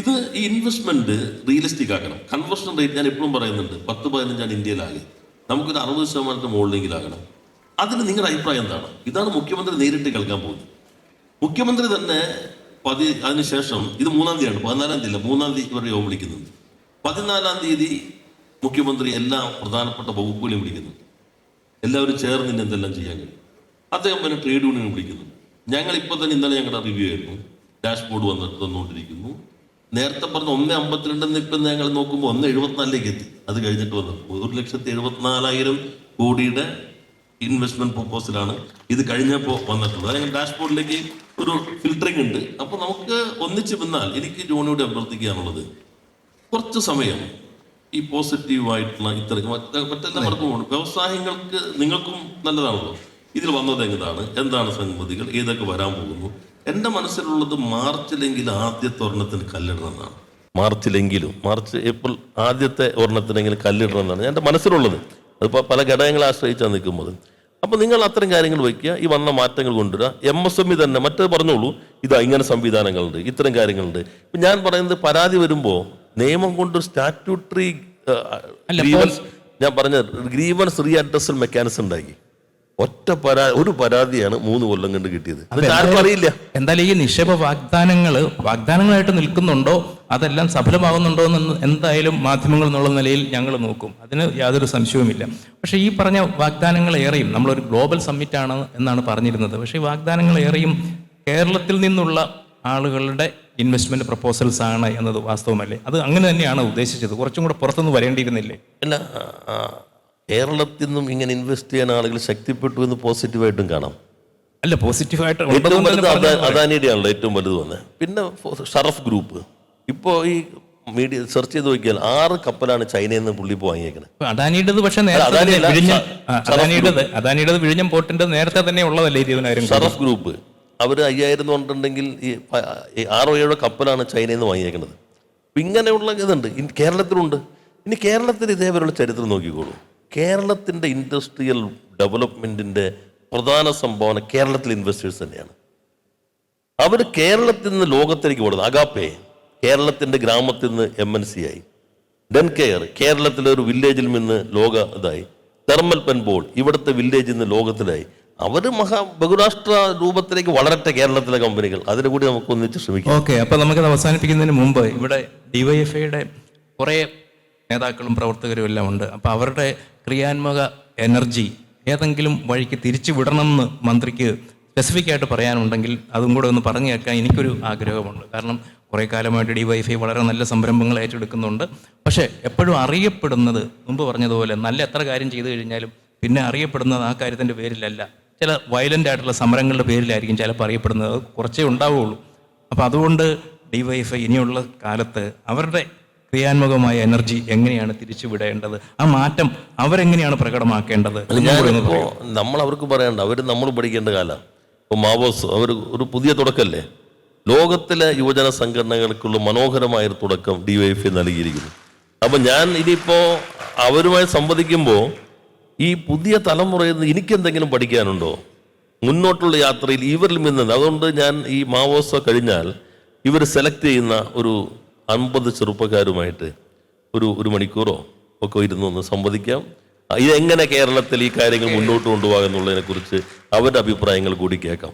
[SPEAKER 2] ഇത് ഈ ഇൻവെസ്റ്റ്മെന്റ് റിയലിസ്റ്റിക് ആക്കണം. കൺവേർഷൻ റേറ്റ് ഞാൻ എപ്പോഴും പറയുന്നുണ്ട് 10-15 ഇന്ത്യയിലാകെ. നമുക്കൊരു 60% മുകളിലെങ്കിലാകണം. അതിന് നിങ്ങളുടെ അഭിപ്രായം എന്താണ്? ഇതാണ് മുഖ്യമന്ത്രി നേരിട്ട് കേൾക്കാൻ പോകുന്നത്. മുഖ്യമന്ത്രി തന്നെ അതിനുശേഷം ഇത് 3-ാം തീയതിയാണ്, 14-ാം തീയതി അല്ല, 3-ാം തീയതി ഇവരുടെ യോഗം വിളിക്കുന്നുണ്ട്. 14-ാം തീയതി മുഖ്യമന്ത്രി എല്ലാ പ്രധാനപ്പെട്ട വകുപ്പുകളെയും വിളിക്കുന്നുണ്ട്. എല്ലാവരും ചേർന്ന് ഇന്ന് എന്തെല്ലാം ചെയ്യാൻ കഴിയും. അദ്ദേഹം പിന്നെ ട്രേഡ് യൂണിയൻ വിളിക്കുന്നു. ഞങ്ങൾ ഇപ്പോൾ തന്നെ ഇന്നലെ ഞങ്ങളുടെ റിവ്യൂ ആയിരുന്നു. ഡാഷ്ബോർഡ് വന്നുകൊണ്ടിരിക്കുന്നു. നേരത്തെ പറഞ്ഞ 1.52 ഇപ്പം ഞങ്ങൾ നോക്കുമ്പോൾ 1.74 എത്തി. അത് കഴിഞ്ഞിട്ട് വന്നു 1,74,000 കോടിയുടെ ഇൻവെസ്റ്റ്മെന്റ് പ്രൊപ്പോസലാണ് ഇത് കഴിഞ്ഞപ്പോൾ വന്നിട്ടുള്ളത്. ഞങ്ങൾ ഡാഷ്ബോർഡിലേക്ക് ഒരു ഫിൽറ്ററിംഗ് ഉണ്ട്. അപ്പോൾ നമുക്ക് ഒന്നിച്ച് വന്നാൽ എനിക്ക് ജോണിയോട് അഭ്യർത്ഥിക്കാനുള്ളത് കുറച്ച് സമയം ഈ പോസിറ്റീവായിട്ടുള്ള ഇത്തരം മറ്റെല്ലാവർക്കും വ്യവസായങ്ങൾക്ക് നിങ്ങൾക്കും നല്ലതാണല്ലോ. ഇതിൽ വന്നത് എന്താണ് സംഗതികൾ, ഏതൊക്കെ വരാൻ പോകുന്നു. എൻ്റെ മനസ്സിലുള്ളത് മാർച്ചിലെങ്കിലും ആദ്യത്തെ ഒരെണ്ണത്തിന് കല്ലിടണമെന്നാണ്. ഏപ്രിൽ ആദ്യത്തെ ഒരെണ്ണത്തിനെങ്കിലും കല്ലിടണമെന്നാണ് എൻ്റെ മനസ്സിലുള്ളത്. അതിപ്പോൾ പല ഘടകങ്ങളെ ആശ്രയിച്ചാണ് നിൽക്കുന്നത്. അപ്പോൾ നിങ്ങൾ അത്തരം കാര്യങ്ങൾ വയ്ക്കുക, ഈ വന്ന മാറ്റങ്ങൾ കൊണ്ടുവരിക. MSME തന്നെ മറ്റേ പറഞ്ഞോളൂ, ഇതാ ഇങ്ങനെ സംവിധാനങ്ങളുണ്ട്, ഇത്തരം കാര്യങ്ങളുണ്ട്. ഇപ്പം ഞാൻ പറയുന്നത് പരാതി വരുമ്പോൾ നിയമം കൊണ്ടൊരു സ്റ്റാറ്റ്യൂട്ടറി ഞാൻ പറഞ്ഞ ഗ്രീവൻസ് റീ അഡ്രസൽ മെക്കാനിസം ഉണ്ടാക്കി. ഒരു പരാതിയാണ് 3 കൊല്ലം കൊണ്ട് കിട്ടിയത്. ആർക്കും അറിയില്ല.
[SPEAKER 1] എന്തായാലും ഈ നിക്ഷേപ വാഗ്ദാനങ്ങളായിട്ട് നിൽക്കുന്നുണ്ടോ, അതെല്ലാം സഫലമാകുന്നുണ്ടോ എന്ന് എന്തായാലും മാധ്യമങ്ങൾ എന്നുള്ള നിലയിൽ ഞങ്ങൾ നോക്കും. അതിന് യാതൊരു സംശയവുമില്ല. പക്ഷേ ഈ പറഞ്ഞ വാഗ്ദാനങ്ങൾ ഏറെയും നമ്മളൊരു ഗ്ലോബൽ സമ്മിറ്റ് ആണ് എന്നാണ് പറഞ്ഞിരുന്നത്. പക്ഷേ ഈ വാഗ്ദാനങ്ങൾ ഏറെയും കേരളത്തിൽ നിന്നുള്ള ആളുകളുടെ ഇൻവെസ്റ്റ്മെന്റ് പ്രപ്പോസൽസ് ആണ് എന്നത് വാസ്തവമല്ലേ? അത് അങ്ങനെ തന്നെയാണ് ഉദ്ദേശിച്ചത്. കുറച്ചും കൂടെ പുറത്തുനിന്ന് വരേണ്ടിയിരുന്നില്ലേ?
[SPEAKER 2] അല്ല, കേരളത്തിൽ നിന്നും ഇങ്ങനെ ഇൻവെസ്റ്റ് ചെയ്യാൻ ആളുകൾ ശക്തിപ്പെട്ടു എന്ന് പോസിറ്റീവായിട്ടും കാണാം.
[SPEAKER 1] അല്ല, പോസിറ്റീവായിട്ട്
[SPEAKER 2] അദാനിയുടെ ആണല്ലോ ഏറ്റവും വലുത് വന്നത്. പിന്നെ ഷറഫ് ഗ്രൂപ്പ് ഇപ്പോൾ ഈ മീഡിയ സെർച്ച് ചെയ്ത് നോക്കിയാൽ 6 കപ്പലാണ് ചൈനയിൽ നിന്ന് പുള്ളി ഇപ്പോൾ വാങ്ങിയേക്കുന്നത്.
[SPEAKER 3] ഇപ്പൊ അദാനിയുടേത് പക്ഷെ നേരത്തെ
[SPEAKER 2] അദാനിയല്ല,
[SPEAKER 3] തന്നെ വിഴിഞ്ഞം,
[SPEAKER 2] ഷറഫ്
[SPEAKER 3] അദാനിയുടേത് വിഴിഞ്ഞം പോർട്ടിന്റെ നേരത്തെ തന്നെ ഉള്ളതല്ലേ 20,000
[SPEAKER 2] ഷറഫ് ഗ്രൂപ്പ് അവർ 5,000 പറഞ്ഞിട്ടുണ്ടെങ്കിൽ ഈ 6-7 കപ്പലാണ് ചൈനയിൽ നിന്ന് വാങ്ങിയേക്കുന്നത്. ഇങ്ങനെയുള്ള ഇതുണ്ട് കേരളത്തിലുണ്ട്. ഇനി കേരളത്തിൽ ഇതേപോലുള്ള ചരിത്രം നോക്കിക്കോളൂ. കേരളത്തിൻ്റെ ഇൻഡസ്ട്രിയൽ ഡെവലപ്മെൻറ്റിൻ്റെ പ്രധാന സംഭാവന കേരളത്തിലെ ഇൻവെസ്റ്റേഴ്സ് തന്നെയാണ്. അവർ കേരളത്തിൽ നിന്ന് ലോകത്തിലേക്ക് പോകുന്നത്. അഗാപ്പെ കേരളത്തിൻ്റെ ഗ്രാമത്തിൽ നിന്ന് MNC ആയി. ഡെൻകെയർ കേരളത്തിലെ ഒരു വില്ലേജിൽ നിന്ന് ലോക ഇതായി. തെർമൽ പെൻബോൾ ഇവിടുത്തെ വില്ലേജിൽ നിന്ന് ലോകത്തിലായി. അവർ ബഹുരാഷ്ട്ര രൂപത്തിലേക്ക് വളരട്ടെ കേരളത്തിലെ കമ്പനികൾ. അതിനെ കൂടി നമുക്ക് ഒന്നിച്ച് ശ്രമിക്കാം.
[SPEAKER 3] ഓക്കെ, അപ്പൊ നമുക്കത് അവസാനിപ്പിക്കുന്നതിന് മുമ്പ് ഇവിടെ DYFIയുടെ കുറേ നേതാക്കളും പ്രവർത്തകരും എല്ലാം ഉണ്ട്. അപ്പൊ അവരുടെ ക്രിയാത്മക എനർജി ഏതെങ്കിലും വഴിക്ക് തിരിച്ചു വിടണമെന്ന് മന്ത്രിക്ക് സ്പെസിഫിക് ആയിട്ട് പറയാനുണ്ടെങ്കിൽ അതും കൂടെ ഒന്ന് പറഞ്ഞു കേൾക്കാൻ എനിക്കൊരു ആഗ്രഹമുണ്ട്. കാരണം കുറേ കാലമായിട്ട് DYFI വളരെ നല്ല സംരംഭങ്ങൾ ഏറ്റെടുക്കുന്നുണ്ട്. പക്ഷേ എപ്പോഴും അറിയപ്പെടുന്നത് മുമ്പ് പറഞ്ഞതുപോലെ നല്ല എത്ര കാര്യം ചെയ്തു കഴിഞ്ഞാലും പിന്നെ അറിയപ്പെടുന്നത് ആ കാര്യത്തിൻ്റെ പേരിലല്ല, ചില വയലൻ്റ് ആയിട്ടുള്ള സമരങ്ങളുടെ പേരിലായിരിക്കും ചിലപ്പോൾ അറിയപ്പെടുന്നത്. അത് കുറച്ചേ ഉണ്ടാവുകയുള്ളൂ. അപ്പോൾ അതുകൊണ്ട് DYFI ഇനിയുള്ള കാലത്ത് അവരുടെ ക്രിയാത്മകമായ എനർജി എങ്ങനെയാണ് തിരിച്ചു വിടേണ്ടത്, ആ മാറ്റം അവരെങ്ങനെയാണ് പ്രകടമാക്കേണ്ടത്?
[SPEAKER 2] ഞാനിപ്പോൾ നമ്മൾ അവർക്ക് പറയണ്ട, അവർ നമ്മൾ പഠിക്കേണ്ട കാലം. ഇപ്പോൾ മാവോസ് അവർ ഒരു പുതിയ തുടക്കമല്ലേ. ലോകത്തിലെ യുവജന സംഘടനകൾക്കുള്ള മനോഹരമായൊരു തുടക്കം DYFI നൽകിയിരിക്കുന്നു. അപ്പം ഞാൻ ഇനിയിപ്പോൾ അവരുമായി സംവദിക്കുമ്പോൾ ഈ പുതിയ തലമുറയിൽ നിന്ന് എനിക്കെന്തെങ്കിലും പഠിക്കാനുണ്ടോ മുന്നോട്ടുള്ള യാത്രയിൽ ഇവരിൽ നിന്ന്? അതുകൊണ്ട് ഞാൻ ഈ മാവോസ് കഴിഞ്ഞാൽ ഇവർ സെലക്ട് ചെയ്യുന്ന ഒരു 50 ചെറുപ്പക്കാരുമായിട്ട് ഒരു മണിക്കൂറോ ഒക്കെ ഇരുന്നൊന്ന് സംവദിക്കാം. ഇതെങ്ങനെ കേരളത്തിൽ ഈ കാര്യങ്ങൾ മുന്നോട്ട് കൊണ്ടുപോകാം എന്നുള്ളതിനെ കുറിച്ച് അവരുടെ അഭിപ്രായങ്ങൾ കൂടി കേൾക്കാം.